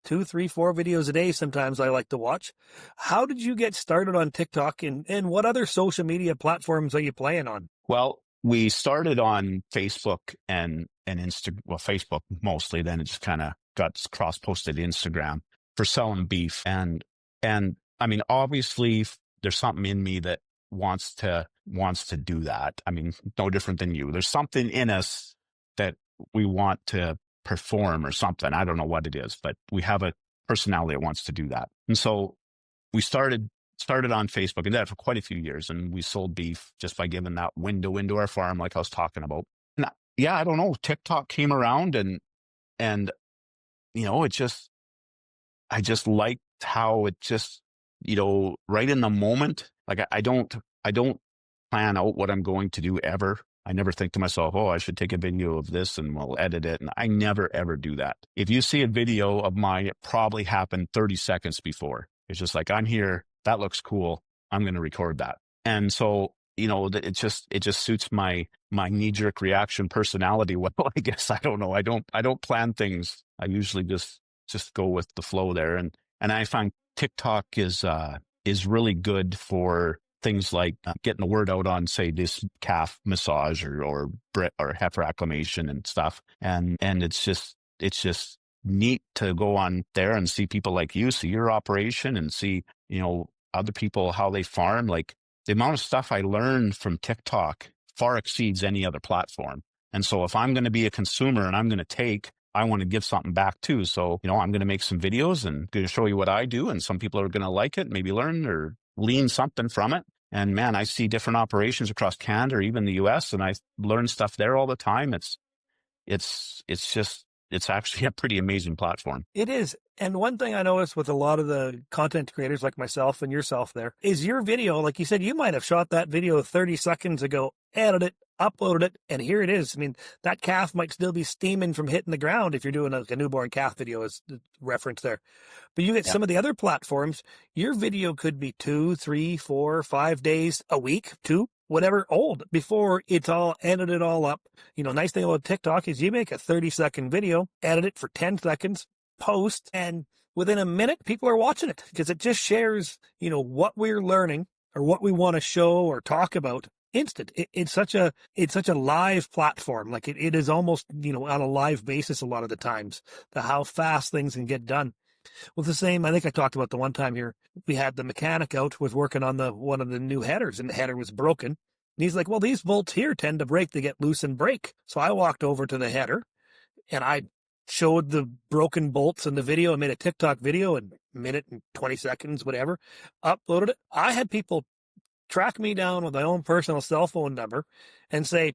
2, 3, 4 videos a day. Sometimes I like to watch. How did you get started on TikTok, and what other social media platforms are you playing on? Well, we started on Facebook and Instagram. Well, Facebook mostly. Then it just kind of got cross-posted to Instagram for selling beef. And I mean, obviously there's something in me that wants to do that. I mean, no different than you. There's something in us that we want to perform or something. I don't know what it is, but we have a personality that wants to do that. And so we started on Facebook, and that for quite a few years. And we sold beef just by giving that window into our farm, like I was talking about. And I don't know, TikTok came around and I just liked how it just, right in the moment, like I don't plan out what I'm going to do ever. I never think to myself, oh, I should take a video of this and we'll edit it. And I never, ever do that. If you see a video of mine, it probably happened 30 seconds before. It's just like, I'm here. That looks cool. I'm going to record that. And so, it just suits my knee-jerk reaction personality. Well, I guess, I don't know. I don't plan things. I usually just go with the flow there. And I find TikTok is really good for things like getting the word out on, say, this calf massage or heifer acclimation and stuff. And it's just neat to go on there and see people like you, see your operation, and see, other people, how they farm. Like the amount of stuff I learned from TikTok far exceeds any other platform. And so if I'm going to be a consumer and I'm going to I want to give something back too. So, I'm going to make some videos and going to show you what I do. And some people are going to like it, maybe learn or glean something from it. And man, I see different operations across Canada or even the US, and I learn stuff there all the time. It's actually a pretty amazing platform. It is. And one thing I noticed with a lot of the content creators like myself and yourself there is your video, like you said, you might have shot that video 30 seconds ago, edited it, uploaded it, and here it is. I mean, that calf might still be steaming from hitting the ground if you're doing a newborn calf video as the reference there. But you get some of the other platforms, your video could be 2, 3, 4, 5 days, a week, 2, whatever, old before it's all edited all up. Nice thing about TikTok is you make a 30-second video, edit it for 10 seconds, post, and within a minute, people are watching it because it just shares, what we're learning or what we want to show or talk about. Instant. It's such a live platform. Like it is almost, on a live basis a lot of the times, how fast things can get done. Well, the same, I think I talked about the one time here, we had the mechanic out, was working on one of the new headers, and the header was broken. And he's like, well, these bolts here tend to break, they get loose and break. So I walked over to the header and I showed the broken bolts in the video and made a TikTok video in a minute and 20 seconds, whatever, uploaded it. I had people track me down with my own personal cell phone number and say,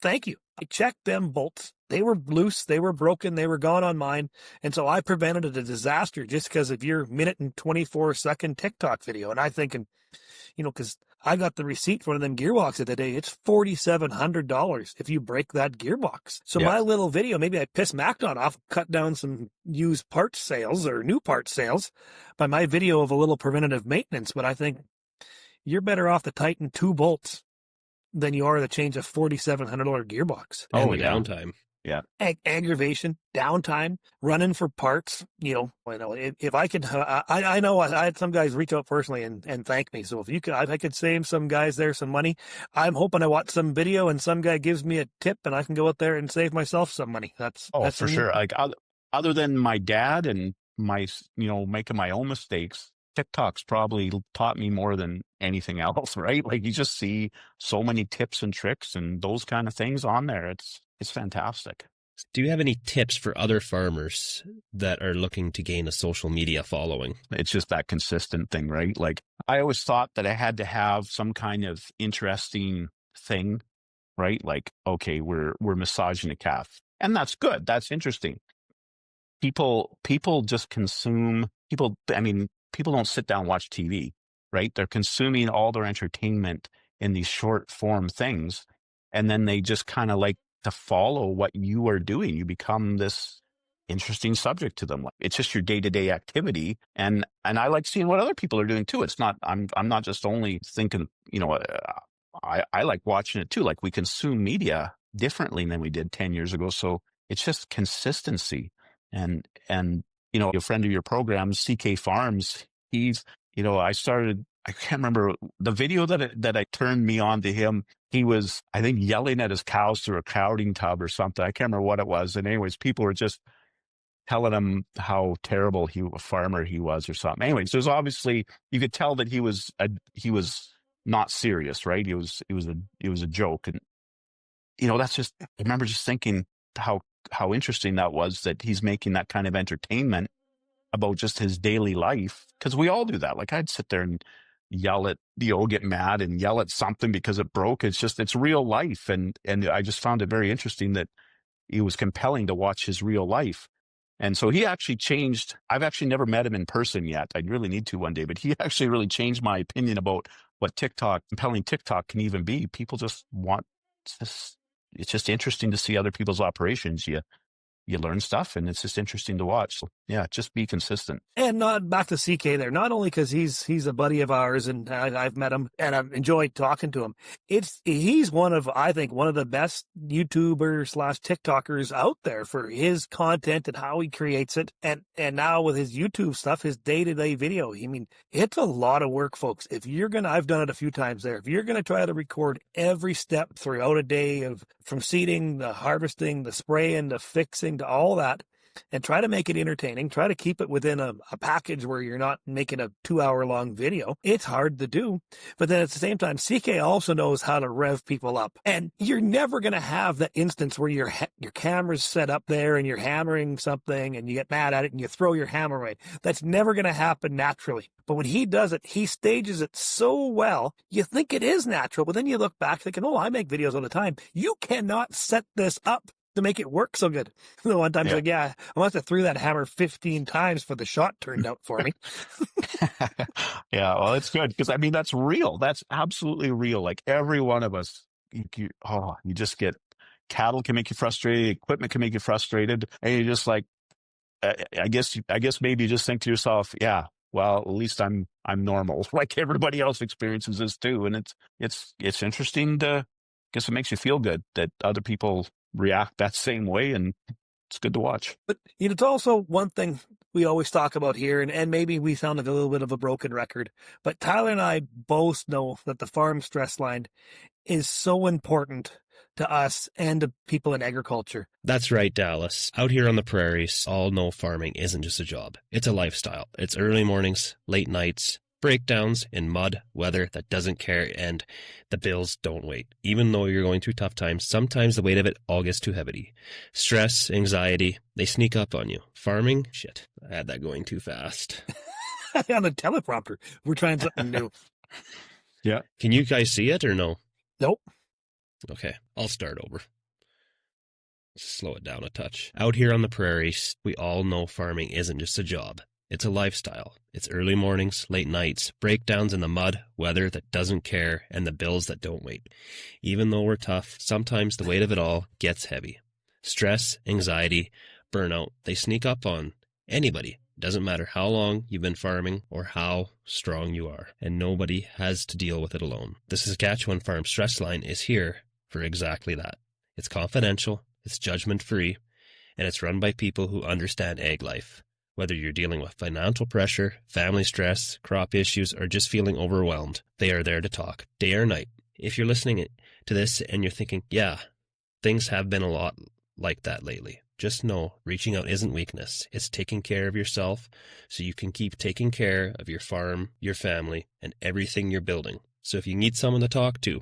thank you. I checked them bolts. They were loose. They were broken. They were gone on mine. And so I prevented a disaster just because of your minute and 24-second TikTok video. And I thinking, because I got the receipt for one of them gearboxes today. It's $4,700 if you break that gearbox. So my little video, maybe I pissed MacDon off, cut down some used parts sales or new parts sales by my video of a little preventative maintenance. But I think you're better off to tighten 2 bolts than you are to change a $4,700 gearbox. And the downtime. Yeah. Aggravation, downtime, running for parts. If I could, I know I had some guys reach out personally and thank me. So if I could save some guys there some money, I'm hoping I watch some video and some guy gives me a tip and I can go out there and save myself some money. That's for sure. Like other than my dad and my, making my own mistakes, TikTok's probably taught me more than anything else, right? Like you just see so many tips and tricks and those kind of things on there. It's fantastic. Do you have any tips for other farmers that are looking to gain a social media following? It's just that consistent thing, right? Like I always thought that I had to have some kind of interesting thing, right? Like, okay, we're massaging a calf. And that's good. That's interesting. People just consume people don't sit down and watch TV, right? They're consuming all their entertainment in these short form things. And then they just kind of like to follow what you are doing. You become this interesting subject to them. It's just your day-to-day activity. And I like seeing what other people are doing too. It's not, I'm not just only thinking, I like watching it too. Like we consume media differently than we did 10 years ago. So it's just consistency. And a friend of your program, CK Farms, I can't remember the video that I turned me on to him. He was, I think, yelling at his cows through a crowding tub or something. I can't remember what it was. And anyways, people were just telling him how terrible a farmer he was or something. Anyways, there's obviously, you could tell that he was not serious, right? It was a joke. And, that's just, I remember just thinking how interesting that was, that he's making that kind of entertainment about just his daily life. Because we all do that. Like I'd sit there and yell at, get mad and yell at something because it broke. It's real life. And I just found it very interesting that it was compelling to watch his real life. And so he actually changed. I've actually never met him in person yet. I really need to one day, but he actually really changed my opinion about what compelling TikTok can even be. People just it's just interesting to see other people's operations. You learn stuff and it's just interesting to watch. So, yeah, just be consistent. And not back to CK there, not only because he's a buddy of ours and I've met him and I've enjoyed talking to him. He's I think one of the best YouTubers / TikTokers out there for his content and how he creates it. And now with his YouTube stuff, his day-to-day video, it's a lot of work, folks. I've done it a few times there. If you're going to try to record every step throughout a day from seeding, the harvesting, the spraying, the fixing, to all that, and try to make it entertaining, try to keep it within a package where you're not making a 2-hour-long video. It's hard to do. But then at the same time, CK also knows how to rev people up. And you're never going to have that instance where your camera's set up there and you're hammering something and you get mad at it and you throw your hammer away. That's never going to happen naturally. But when he does it, he stages it so well, you think it is natural, but then you look back thinking, I make videos all the time. You cannot set this up to make it work so good. One time, I must have threw that hammer 15 times for the shot turned out for me. Yeah, well, it's good because that's real. That's absolutely real. Like every one of us, you just get, cattle can make you frustrated, equipment can make you frustrated, and you're just like, I guess maybe you just think to yourself, yeah, well, at least I'm normal. Like everybody else experiences this too, and it's interesting to. I guess it makes you feel good that other people react that same way, and it's good to watch. But it's also one thing we always talk about here, and maybe we sound like a little bit of a broken record, but Tyler and I both know that the farm stress line is so important to us and to people in agriculture. That's right, Dallas. Out here on the prairies, all know farming isn't just a job. It's a lifestyle. It's early mornings, late nights, breakdowns in mud, weather that doesn't care, and the bills don't wait. Even though you're going through tough times, sometimes the weight of it all gets too heavy. Stress, anxiety, they sneak up on you. Farming? Shit, I had that going too fast. On a teleprompter. We're trying something new. Yeah. Can you guys see it or no? Nope. Okay, I'll start over. Slow it down a touch. Out here on the prairies, we all know farming isn't just a job. It's a lifestyle. It's early mornings, late nights, breakdowns in the mud, weather that doesn't care, and the bills that don't wait. Even though we're tough, sometimes the weight of it all gets heavy. Stress, anxiety, burnout, they sneak up on anybody. Doesn't matter how long you've been farming or how strong you are, and nobody has to deal with it alone. The Saskatchewan Farm Stress Line is here for exactly that. It's confidential, it's judgment-free, and it's run by people who understand ag life. Whether you're dealing with financial pressure, family stress, crop issues, or just feeling overwhelmed, they are there to talk, day or night. If you're listening to this and you're thinking, yeah, things have been a lot like that lately, just know reaching out isn't weakness. It's taking care of yourself so you can keep taking care of your farm, your family, and everything you're building. So if you need someone to talk to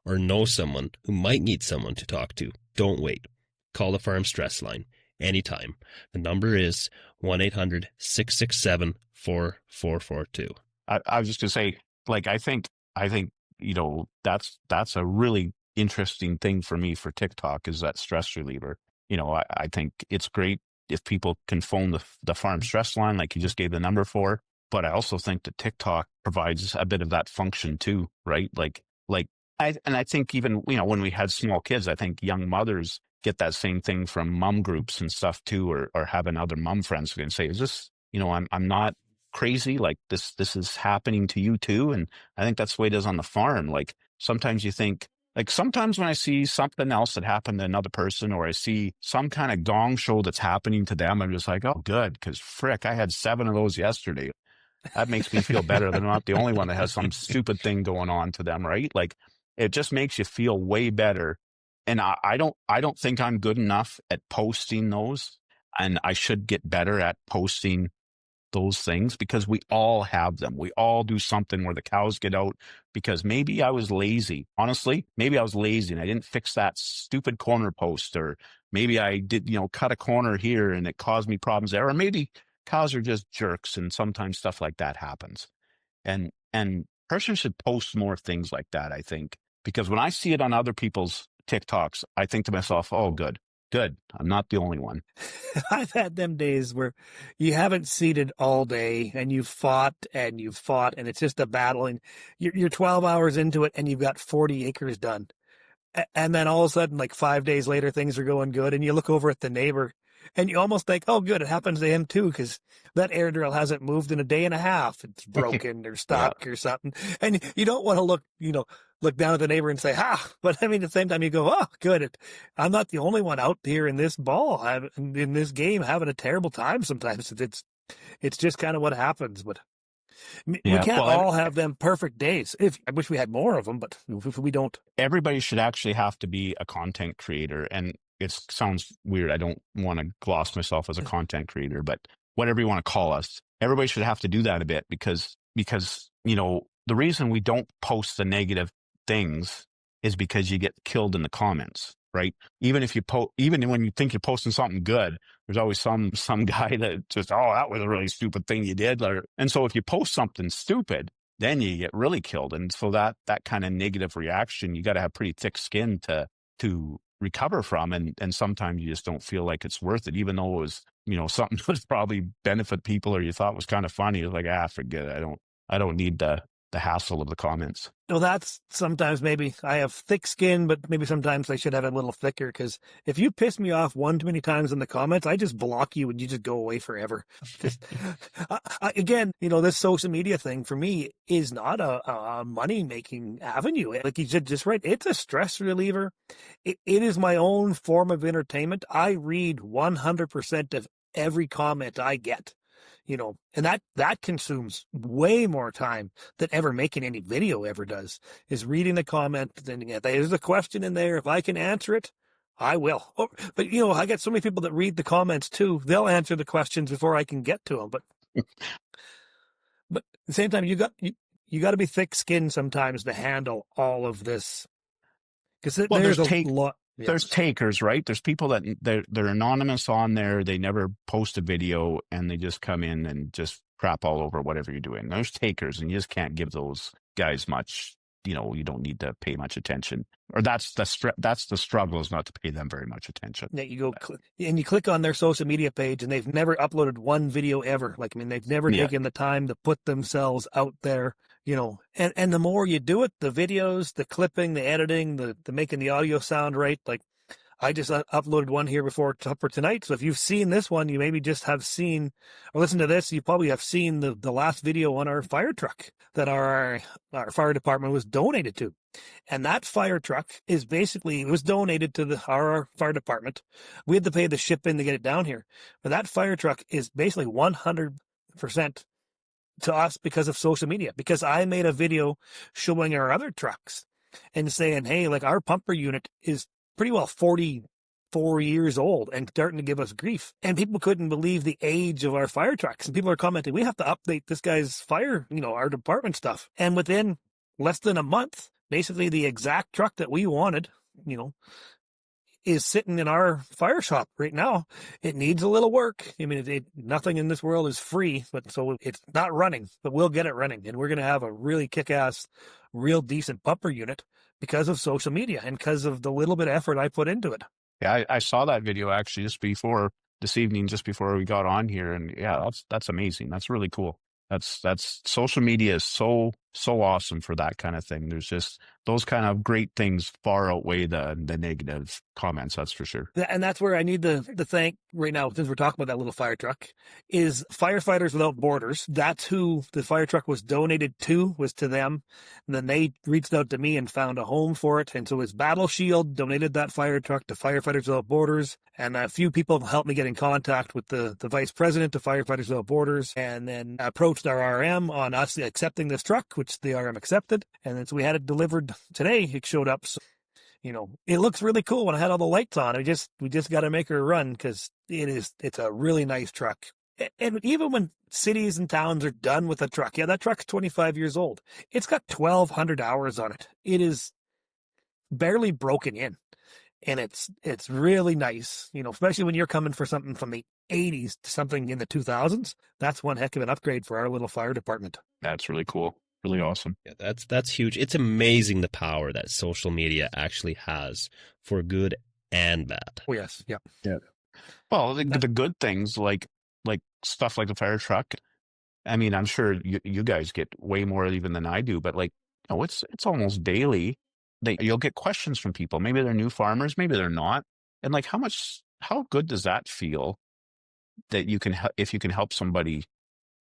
or know someone who might need someone to talk to, don't wait. Call the Farm Stress Line anytime. The number is 1-800-667-4442. I was just going to say, like, I think, that's a really interesting thing for me for TikTok is that stress reliever. I think it's great if people can phone the farm stress line, like you just gave the number for, but I also think that TikTok provides a bit of that function too, right? I think even, when we had small kids, I think young mothers get that same thing from mom groups and stuff too, or having other mom friends who can say, is this, I'm not crazy. Like this is happening to you too. And I think that's the way it is on the farm. Like sometimes you think, like sometimes when I see something else that happened to another person, or I see some kind of gong show that's happening to them, I'm just like, oh, good. Cause frick, I had 7 of those yesterday. That makes me feel better than I'm not the only one that has some stupid thing going on to them. Right. Like it just makes you feel way better. And I don't think I'm good enough at posting those, and I should get better at posting those things because we all have them. We all do something where the cows get out because maybe I was lazy. Honestly, maybe I was lazy and I didn't fix that stupid corner post, or maybe I did, cut a corner here and it caused me problems there. Or maybe cows are just jerks and sometimes stuff like that happens. And person should post more things like that, I think, because when I see it on other people's TikToks, I think to myself, oh, good. I'm not the only one. I've had them days where you haven't seeded all day and you've fought and it's just a battle and you're 12 hours into it and you've got 40 acres done. And then all of a sudden, like 5 days later, things are going good and you look over at the neighbor and you almost think, oh, good, it happens to him too, because that air drill hasn't moved in a day and a half. It's broken or stuck or something. And you don't want to look down at the neighbor and say, but I mean, at the same time you go, oh, good. I'm not the only one out here in this in this game having a terrible time sometimes. It's just kind of what happens, but we can't all have them perfect days. I wish we had more of them, but if we don't. Everybody should actually have to be a content creator. And it sounds weird. I don't want to gloss myself as a content creator, but whatever you want to call us, everybody should have to do that a bit because, the reason we don't post the negative things is because you get killed in the comments, right? Even if even when you think you're posting something good, there's always some guy that just, oh, that was a really stupid thing you did. And so if you post something stupid, then you get really killed. And so that kind of negative reaction, you got to have pretty thick skin to recover from. And sometimes you just don't feel like it's worth it, even though it was, something that would probably benefit people or you thought was kind of funny. It's like, forget it. I don't need the hassle of the comments. Well, that's sometimes maybe I have thick skin, but maybe sometimes I should have it a little thicker, because if you piss me off one too many times in the comments, I just block you and you just go away forever. Again, this social media thing for me is not a money-making avenue. Like you said, just right, it's a stress reliever. It is my own form of entertainment. I read 100% of every comment I get. And that consumes way more time than ever making any video ever does, is reading the comment. Then there's a question in there. If I can answer it, I will. Oh, but, I get so many people that read the comments too. They'll answer the questions before I can get to them. But at the same time, you got to be thick-skinned sometimes to handle all of this, because Well, there's a lot. Yeah. there's takers, right? There's people that they're anonymous on there. They never post a video and they just come in and just crap all over whatever you're doing. There's takers, and you just can't give those guys much. You know, you don't need to pay much attention, or that's the struggle, is not to pay them very much attention. Yeah, you go and you click on their social media page, and they've never uploaded one video ever. Like, I mean, they've never taken the time to put themselves out there, you know. And the more you do it, the videos, the clipping, the editing, the making the audio sound right. Like, I just uploaded one here for tonight. So if you've seen this one, you maybe just have seen or listened to this. You probably have seen the last video on our fire truck that our fire department was donated to. And that fire truck is basically, it was donated to our fire department. We had to pay the shipping to get it down here. But that fire truck is basically 100% to us because of social media, because I made a video showing our other trucks and saying, hey, like, our pumper unit is pretty well 44 years old and starting to give us grief. And people couldn't believe the age of our fire trucks. And people are commenting, we have to update this guy's fire, you know, our department stuff. And within less than a month, basically the exact truck that we wanted, you know, is sitting in our fire shop right now. It needs a little work. I mean, nothing in this world is free, but so it's not running, but we'll get it running. And we're going to have a really kick-ass, real decent pumper unit because of social media and because of the little bit of effort I put into it. Yeah, I saw that video actually just before this evening, just before we got on here, and yeah, that's amazing. That's really cool. That's social media is so awesome for that kind of thing. There's just those kind of great things far outweigh the negative comments. That's for sure. And that's where I need to thank right now, since we're talking about that little fire truck, is Firefighters Without Borders. That's who the fire truck was donated to, was to them. And then they reached out to me and found a home for it. And so his Battle Shield donated that fire truck to Firefighters Without Borders. And a few people helped me get in contact with the vice president of Firefighters Without Borders, and then approached our RM on us accepting this truck, which the RM accepted. And then so we had it delivered today. It showed up. So, you know, it looks really cool when I had all the lights on. We just got to make her run, because it's a really nice truck. And even when cities and towns are done with a truck, yeah, that truck's 25 years old. It's got 1,200 hours on it. It is barely broken in. And it's really nice, you know, especially when you're coming for something from the 80s to something in the 2000s. That's one heck of an upgrade for our little fire department. That's really cool. Really awesome. Yeah, that's huge. It's amazing the power that social media actually has for good and bad. Oh, yes. Yeah. Yeah. Well, the good things like stuff like the fire truck. I mean, I'm sure you guys get way more even than I do, but like, you know, it's almost daily that you'll get questions from people. Maybe they're new farmers, maybe they're not. And like, how good does that feel that if you can help somebody?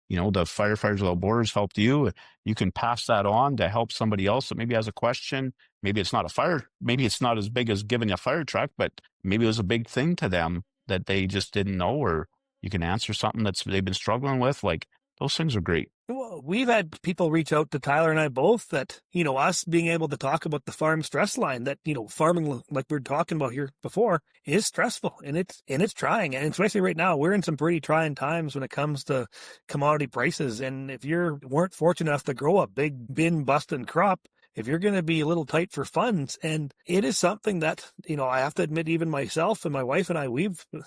You know, the Firefighters Without Borders helped you. You can pass that on to help somebody else that maybe has a question. Maybe it's not maybe it's not as big as giving a fire truck, but maybe it was a big thing to them that they just didn't know, or you can answer something they've been struggling with. Like, those things are great. Well, we've had people reach out to Tyler and I both that, you know, us being able to talk about the farm stress line, that, you know, farming, like we were talking about here before, is stressful, and it's trying. And especially right now, we're in some pretty trying times when it comes to commodity prices. And if you weren't fortunate enough to grow a big bin busting crop, if you're going to be a little tight for funds, and it is something that, you know, I have to admit, even myself and my wife and I,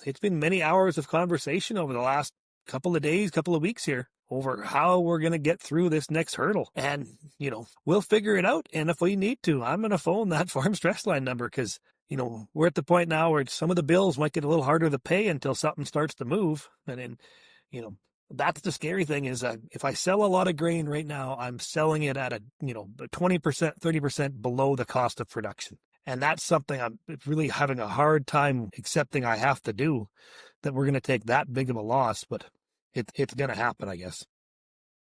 it's been many hours of conversation over the last couple of days, couple of weeks here, over how we're going to get through this next hurdle. And, you know, we'll figure it out. And if we need to, I'm going to phone that farm stress line number, because, you know, we're at the point now where some of the bills might get a little harder to pay until something starts to move. And then, you know, that's the scary thing, is if I sell a lot of grain right now, I'm selling it at 20%, 30% below the cost of production. And that's something I'm really having a hard time accepting I have to do, that we're going to take that big of a loss, but it's going to happen, I guess.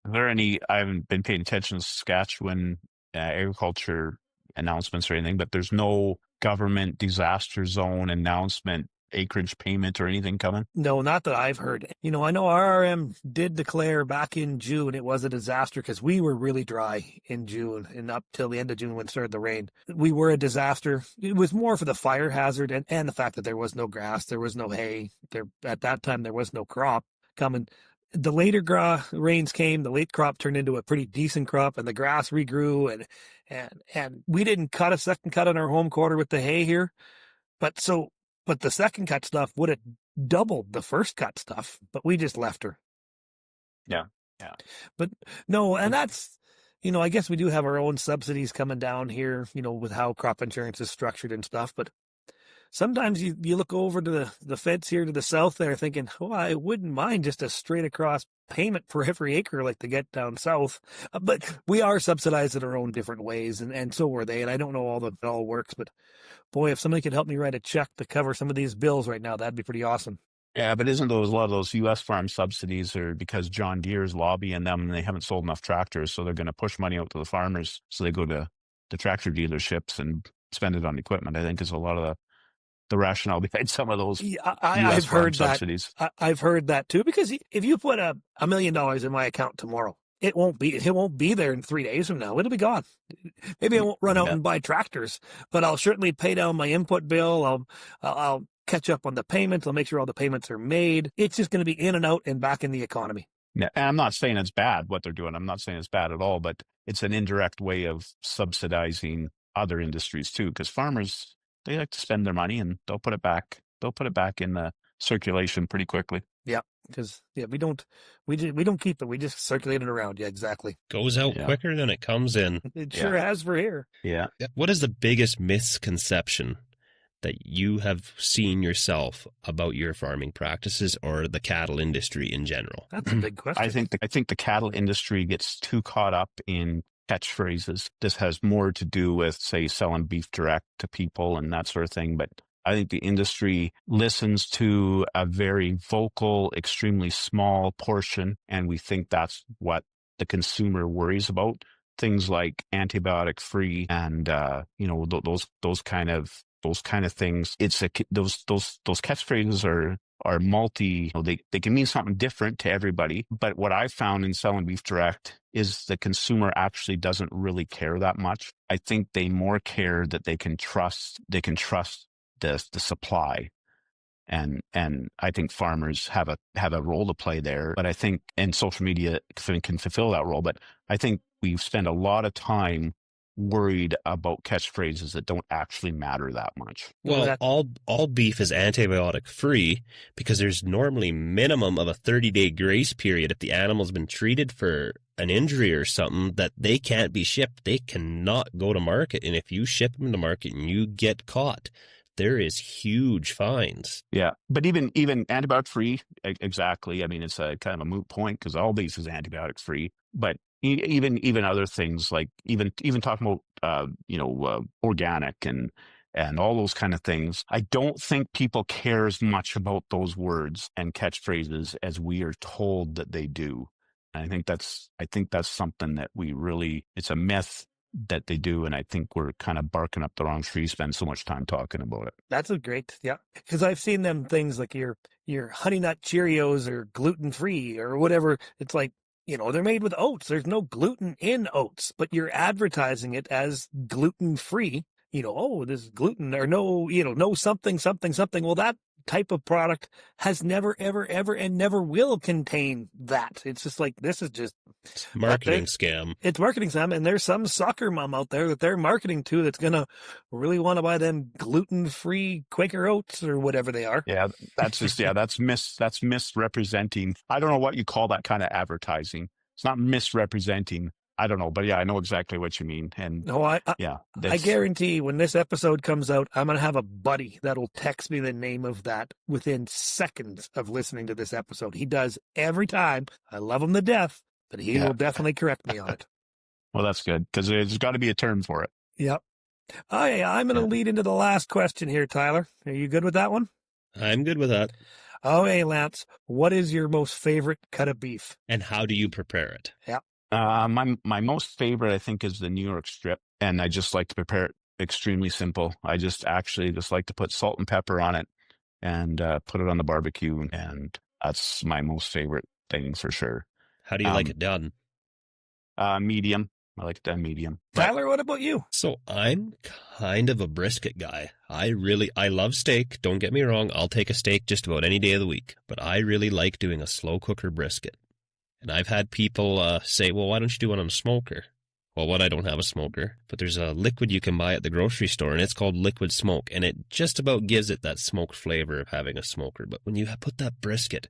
Are there any, I haven't been paying attention to Saskatchewan agriculture announcements or anything, but there's no government disaster zone announcement, acreage payment or anything coming? No, not that I've heard. You know, I know RRM did declare back in June it was a disaster, because we were really dry in June and up till the end of June when it started the rain. We were a disaster. It was more for the fire hazard and the fact that there was no grass, there was no hay. At that time, there was no crop coming. the later rains came, the late crop turned into a pretty decent crop, and the grass regrew, and we didn't cut a second cut on our home quarter with the hay here, but the second cut stuff would have doubled the first cut stuff, but we just left her. Yeah. But no, and that's, I guess we do have our own subsidies coming down here, with how crop insurance is structured and stuff, but sometimes you look over to the feds here to the south there thinking, oh, I wouldn't mind just a straight across payment for every acre like they get down south. But we are subsidized in our own different ways, and so are they. And I don't know all that it all works, but boy, if somebody could help me write a check to cover some of these bills right now, that'd be pretty awesome. Yeah, but isn't a lot of those U.S. farm subsidies are because John Deere's lobbying them and they haven't sold enough tractors, so they're going to push money out to the farmers, so they go to the tractor dealerships and spend it on equipment. I think is a lot of the rationale behind some of those I've heard subsidies. I've heard that too, because if you put $1 million in my account tomorrow, it won't be there in 3 days from now. It'll be gone. Maybe I won't run out and buy tractors, but I'll certainly pay down my input bill. I'll catch up on the payments. I'll make sure all the payments are made. It's just going to be in and out and back in the economy. Yeah, and I'm not saying it's bad what they're doing. I'm not saying it's bad at all, but it's an indirect way of subsidizing other industries too, because farmers, they like to spend their money and they'll put it back. They'll put it back in the circulation pretty quickly. Yeah, because we don't keep it. We just circulate it around. Yeah, exactly. Goes out quicker than it comes in. It sure has for here. Yeah. What is the biggest misconception that you have seen yourself about your farming practices or the cattle industry in general? That's a big question. I think the cattle industry gets too caught up in catchphrases. This has more to do with, say, selling beef direct to people and that sort of thing. But I think the industry listens to a very vocal, extremely small portion, and we think that's what the consumer worries about. Things like antibiotic free and those kind of things. It's those catchphrases are multi. They can mean something different to everybody. But what I found in selling beef direct is the consumer actually doesn't really care that much. I think they more care that they can trust the supply. And I think farmers have a role to play there. But I think, and social media can fulfill that role. But I think we spend a lot of time worried about catchphrases that don't actually matter that much. Well, all beef is antibiotic free because there's normally minimum of a 30-day grace period if the animal's been treated for an injury or something that they can't be shipped. They cannot go to market. And if you ship them to market and you get caught, there is huge fines. Yeah, but even antibiotic free, exactly. I mean, it's a kind of a moot point because all beef is antibiotic free. But even other things like even talking about organic and all those kind of things, I don't think people care as much about those words and catchphrases as we are told that they do. And I think that's something that it's a myth that they do, and I think we're kind of barking up the wrong tree, spend so much time talking about it. That's because I've seen them things like your Honey Nut Cheerios are gluten free or whatever. It's like, they're made with oats. There's no gluten in oats, but you're advertising it as gluten free. This is gluten or no something. Well, that type of product has never, ever, ever, and never will contain that. It's just like, this is just marketing scam. It's marketing scam, and there's some soccer mom out there that they're marketing to that's gonna really want to buy them gluten-free Quaker Oats or whatever they are. Yeah, that's misrepresenting. I don't know what you call that kind of advertising. It's not misrepresenting. I don't know, but yeah, I know exactly what you mean. And no, I guarantee when this episode comes out, I'm going to have a buddy that'll text me the name of that within seconds of listening to this episode. He does every time. I love him to death, but he will definitely correct me on it. Well, that's good because there's got to be a term for it. Yep. Oh, yeah, I'm going to lead into the last question here, Tyler. Are you good with that one? I'm good with that. Oh, hey, Lance, what is your most favorite cut of beef? And how do you prepare it? Yeah. My most favorite, I think, is the New York strip, and I just like to prepare it extremely simple. I just like to put salt and pepper on it and put it on the barbecue, and that's my most favorite thing for sure. How do you like it done? Medium I like it done medium. But Tyler, what about you? So I'm kind of a brisket guy. I love steak. Don't get me wrong. I'll take a steak just about any day of the week, but I really like doing a slow cooker brisket. And I've had people say, well, why don't you do one on a smoker? Well, I don't have a smoker, but there's a liquid you can buy at the grocery store, and it's called liquid smoke, and it just about gives it that smoked flavor of having a smoker. But when you put that brisket,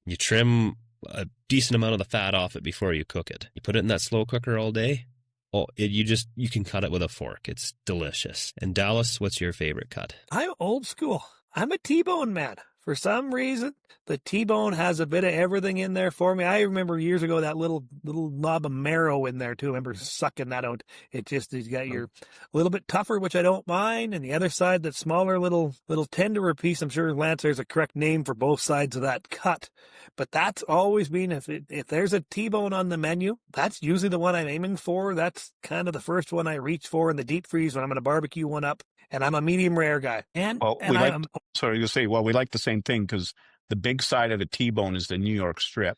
you trim a decent amount of the fat off it before you cook it. You put it in that slow cooker all day. You can cut it with a fork. It's delicious. And Dallas, what's your favorite cut? I'm old school. I'm a T-bone man. For some reason, the T-bone has a bit of everything in there for me. I remember years ago that little knob of marrow in there too. I remember sucking that out. You got your little bit tougher, which I don't mind, and the other side, that smaller little tenderer piece. I'm sure, Lance, there's a correct name for both sides of that cut. But that's always been, if there's a T-bone on the menu, that's usually the one I'm aiming for. That's kind of the first one I reach for in the deep freeze when I'm going to barbecue one up. And I'm a medium rare guy. Sorry to say, we like the same thing, because the big side of the T-bone is the New York strip,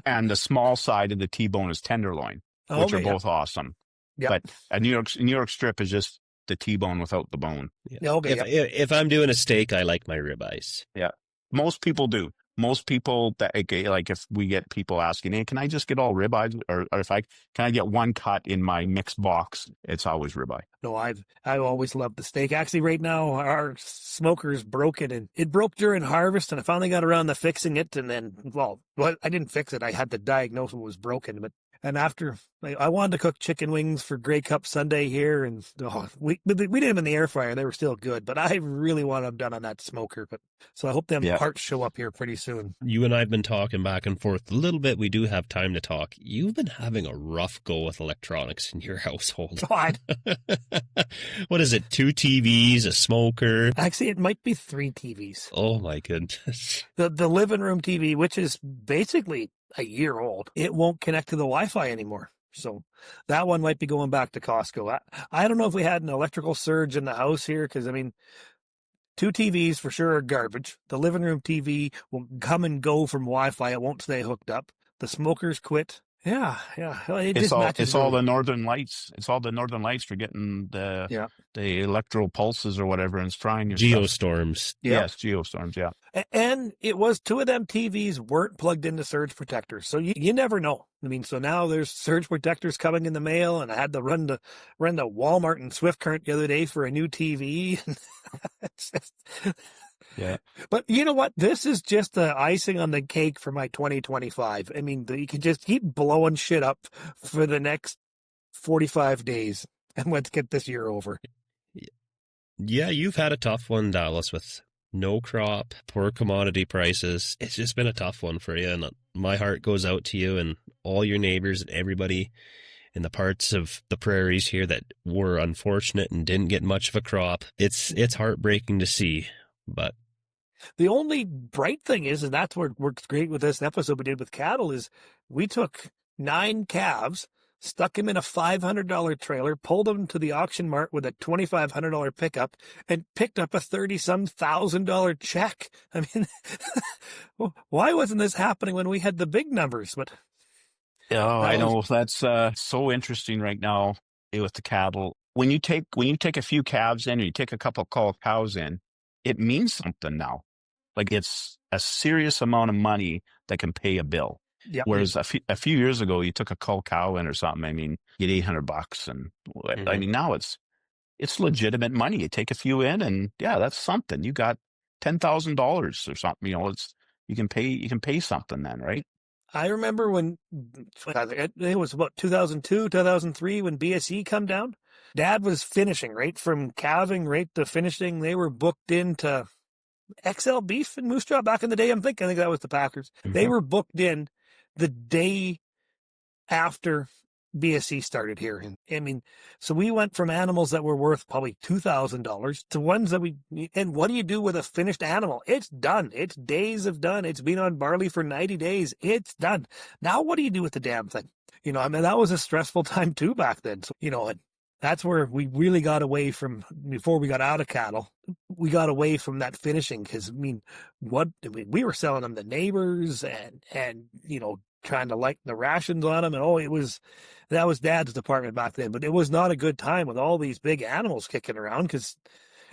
and the small side of the T-bone is tenderloin, which are both awesome. Yep. But a New York strip is just the T-bone without the bone. Yeah. If I'm doing a steak, I like my ribeyes. Yeah, most people do. Most people like if we get people asking, hey, can I just get all ribeyes, or can I get one cut in my mixed box? It's always ribeye. No, I've always loved the steak. Actually, right now our smoker is broken, and it broke during harvest, and I finally got around to fixing it. And then, I didn't fix it. I had to diagnose what was broken. And after I wanted to cook chicken wings for Grey Cup Sunday here, and we did them in the air fryer. They were still good, but I really want them done on that smoker. So I hope them parts show up here pretty soon. You and I have been talking back and forth a little bit. We do have time to talk. You've been having a rough go with electronics in your household. God. What is it? 2 TVs, a smoker? Actually, it might be 3 TVs. Oh my goodness. The living room TV, which is basically a year old, it won't connect to the Wi-Fi anymore. So that one might be going back to Costco. I don't know if we had an electrical surge in the house here, because 2 TVs for sure are garbage. The living room TV will come and go from Wi-Fi. It won't stay hooked up. The smokers quit. Yeah. It's all the northern lights. It's all the northern lights for getting the electrical pulses or whatever, and it's trying your geostorms. Yep. Yes, geostorms. Yeah. And it was 2 of them TVs weren't plugged into surge protectors, so you never know. So now there's surge protectors coming in the mail, and I had to run to Walmart and Swift Current the other day for a new TV. Yeah. But you know what? This is just the icing on the cake for my 2025. You can just keep blowing shit up for the next 45 days, and let's get this year over. Yeah, you've had a tough one, Dallas, with no crop, poor commodity prices. It's just been a tough one for you, and my heart goes out to you and all your neighbors and everybody in the parts of the prairies here that were unfortunate and didn't get much of a crop. It's heartbreaking to see, but the only bright thing is, and that's what works great with this episode we did with cattle, is we took 9 calves, stuck him in a $500 trailer, pulled him to the auction mart with a $2,500 pickup, and picked up a $30-some thousand check. Why wasn't this happening when we had the big numbers? But I know that's so interesting right now with the cattle. When you take a few calves in, or you take a couple of cows in, it means something now. Like, it's a serious amount of money that can pay a bill. Yep. Whereas a few years ago, you took a cull cow in or something, you get $800, and now it's legitimate money. You take a few in, and that's something. You got $10,000 or something. You can pay something then, right? I remember when it was about 2002, 2003 when BSE come down. Dad was finishing right from calving right to finishing. They were booked into XL Beef and Moose Jaw back in the day. I think that was the Packers. Mm-hmm. They were booked in the day after BSE started here. So we went from animals that were worth probably $2,000 to ones that and what do you do with a finished animal? It's done. It's days of done. It's been on barley for 90 days. It's done. Now what do you do with the damn thing? That was a stressful time too back then. So, and that's where we really got away from, before we got out of cattle, we got away from that finishing, because we were selling them to neighbors and trying to lighten the rations on them. And that was Dad's department back then. But it was not a good time with all these big animals kicking around, because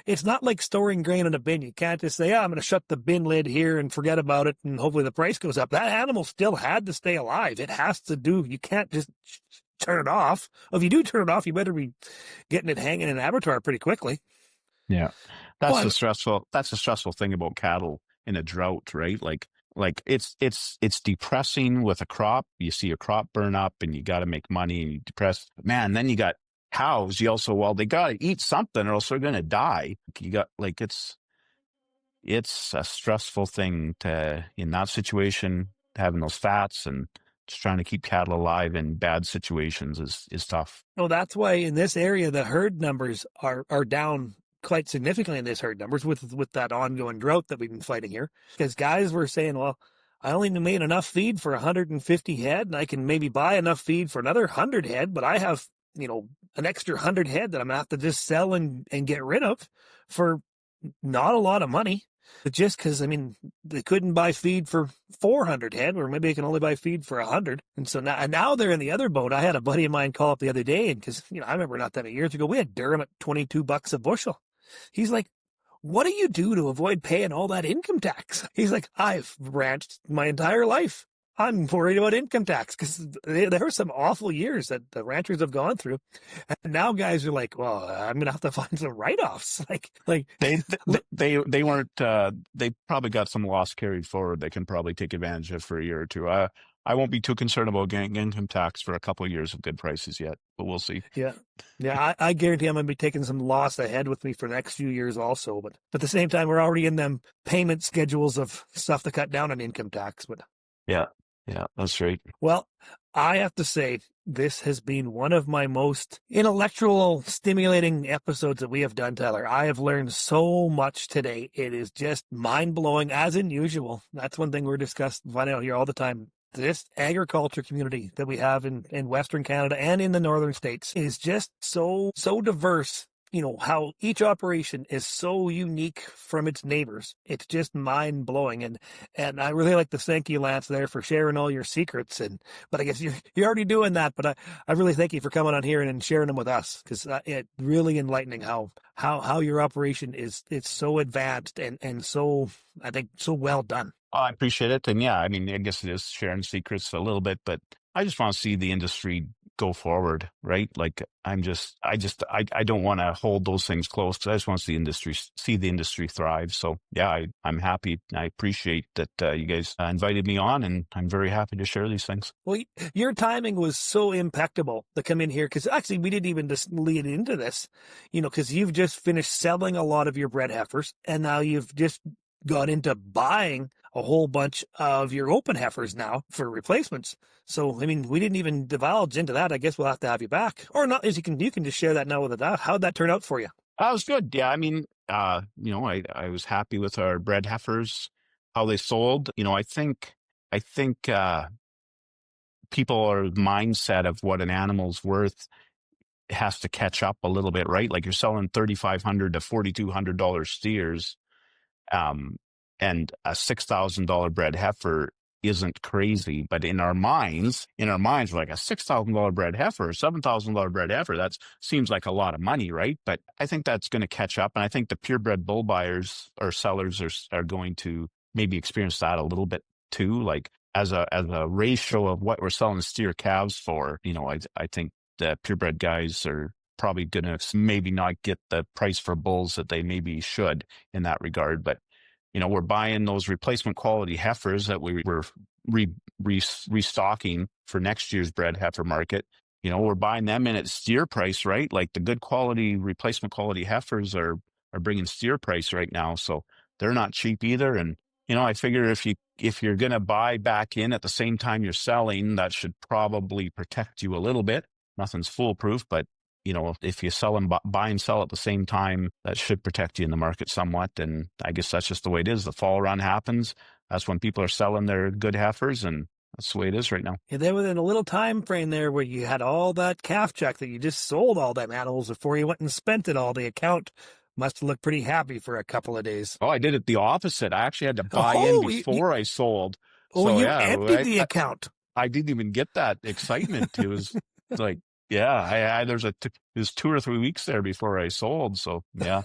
it's not like storing grain in a bin. You can't just say, I'm going to shut the bin lid here and forget about it, and hopefully the price goes up. That animal still had to stay alive. It has to do. You can't just turn it off. If you do turn it off, you better be getting it hanging in an abattoir pretty quickly. Yeah. That's Well, the stressful thing about cattle in a drought, right? Like it's depressing with a crop. You see your crop burn up and you got to make money and you depress. Man, then you got cows. You also, well, they got to eat something or else they're going to die. You got like, it's a stressful thing in that situation, having those fats and just trying to keep cattle alive in bad situations is tough. No, that's why in this area, the herd numbers are down quite significantly in this herd numbers with that ongoing drought that we've been fighting here. Because guys were saying, well, I only made enough feed for 150 head, and I can maybe buy enough feed for another 100 head, but I have, an extra 100 head that I'm going to have to just sell and get rid of for not a lot of money. But just because, they couldn't buy feed for 400 head, or maybe they can only buy feed for 100. And so now they're in the other boat. I had a buddy of mine call up the other day, and because, I remember not that many years ago, we had Durham at $22 a bushel. He's like, what do you do to avoid paying all that income tax? He's like, I've ranched my entire life. I'm worried about income tax, because there were some awful years that the ranchers have gone through. And now guys are like, well, I'm going to have to find some write-offs. Like they weren't, they probably got some loss carried forward. They can probably take advantage of for a year or two. I won't be too concerned about getting income tax for a couple of years of good prices yet, but we'll see. Yeah. I guarantee I'm going to be taking some loss ahead with me for the next few years also. But at the same time, we're already in them payment schedules of stuff to cut down on income tax. But yeah, that's right. Well, I have to say, this has been one of my most intellectual stimulating episodes that we have done, Tyler. I have learned so much today. It is just mind-blowing, as in usual. That's one thing we're finding out here all the time. This agriculture community that we have in Western Canada and in the northern states is just so diverse. How each operation is so unique from its neighbors. It's just mind-blowing. And I really like to thank you, Lance, there for sharing all your secrets. But I guess you're already doing that. But I really thank you for coming on here and sharing them with us, because it's really enlightening how your operation it's so advanced and so, I think, so well done. I appreciate it. And yeah, I guess it is sharing secrets a little bit, but I just want to see the industry go forward, right? Like I don't want to hold those things close, because I just want to see the industry thrive. So yeah, I'm happy. I appreciate that you guys invited me on, and I'm very happy to share these things. Well, your timing was so impeccable to come in here, because actually we didn't even just lead into this, because you've just finished selling a lot of your bred heifers, and now you've just got into buying a whole bunch of your open heifers now for replacements. So, we didn't even divulge into that. I guess we'll have to have you back, or not. As you can just share that now with us. How'd that turn out for you? That was good. Yeah. I was happy with our bred heifers, how they sold. I think people are mindset of what an animal's worth has to catch up a little bit, right? Like you're selling $3,500 to $4,200 steers. And a $6,000 bred heifer isn't crazy, but in our minds, we're like, a $6,000 bred heifer, $7,000 bred heifer, that seems like a lot of money, right? But I think that's going to catch up, and I think the purebred bull buyers or sellers are going to maybe experience that a little bit too, like as a ratio of what we're selling steer calves for. I think the purebred guys are probably going to maybe not get the price for bulls that they maybe should in that regard, but we're buying those replacement quality heifers that we were restocking for next year's bred heifer market. We're buying them in at steer price, right? Like the good quality replacement quality heifers are bringing steer price right now. So they're not cheap either. And, I figure if you're going to buy back in at the same time you're selling, that should probably protect you a little bit. Nothing's foolproof, but if you sell and buy and sell at the same time, that should protect you in the market somewhat. And I guess that's just the way it is. The fall run happens. That's when people are selling their good heifers, and that's the way it is right now. Yeah, then within a little time frame there where you had all that calf check that you just sold all them animals before you went and spent it all, the account must have looked pretty happy for a couple of days. Oh, I did it the opposite. I actually had to buy in before I sold. You emptied the account. I didn't even get that excitement. It was like, yeah, it was 2 or 3 weeks there before I sold. So yeah,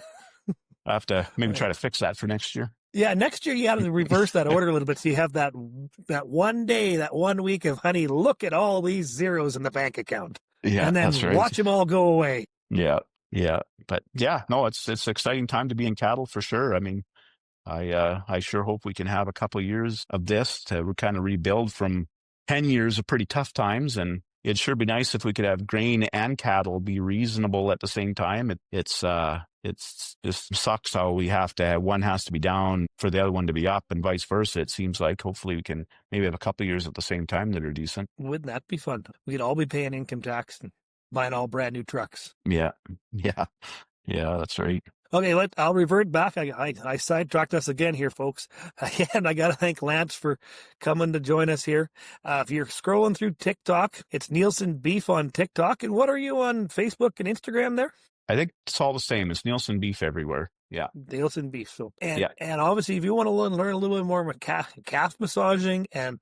I have to maybe try to fix that for next year. Yeah, next year you got to reverse that order a little bit, so you have that one day, that 1 week of, honey, look at all these zeros in the bank account, Yeah, and then that's right. watch them all go away. Yeah, yeah, but yeah, no, it's an exciting time to be in cattle for sure. I mean, I sure hope we can have a couple of years of this to kind of rebuild from 10 years of pretty tough times, and it'd sure be nice if we could have grain and cattle be reasonable at the same time. It's just sucks how we have to have, one has to be down for the other one to be up and vice versa. It seems like hopefully we can maybe have a couple of years at the same time that are decent. Wouldn't that be fun? We could all be paying income tax and buying all brand new trucks. Yeah, that's right. Okay, I'll revert back. I sidetracked us again here, folks. Again, I got to thank Lance for coming to join us here. If you're scrolling through TikTok, it's Neilson Beef on TikTok. And what are you on Facebook and Instagram there? I think it's all the same. It's Neilson Beef everywhere. Yeah. Neilson Beef. So, and obviously, if you want to learn a little bit more about calf massaging and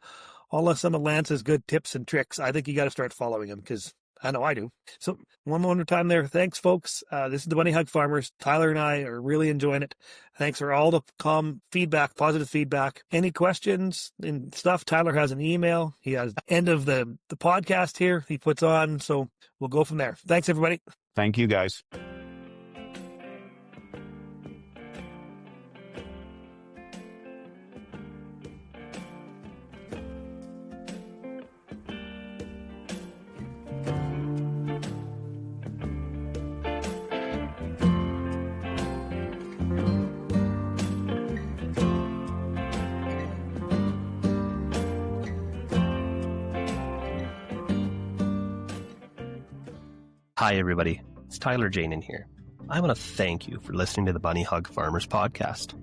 all of some of Lance's good tips and tricks, I think you got to start following him, because I know I do. So one more time there. Thanks, folks. This is the Bunny Hug Farmers. Tyler and I are really enjoying it. Thanks for all the calm feedback, positive feedback. Any questions and stuff, Tyler has an email. He has end of the podcast here he puts on. So we'll go from there. Thanks, everybody. Thank you, guys. Hi, everybody. It's Tyler Janin here. I want to thank you for listening to the Bunny Hug Farmers podcast.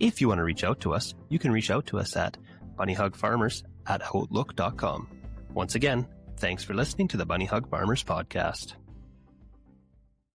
If you want to reach out to us, you can reach out to us at bunnyhugfarmers@outlook.com. Once again, thanks for listening to the Bunny Hug Farmers podcast.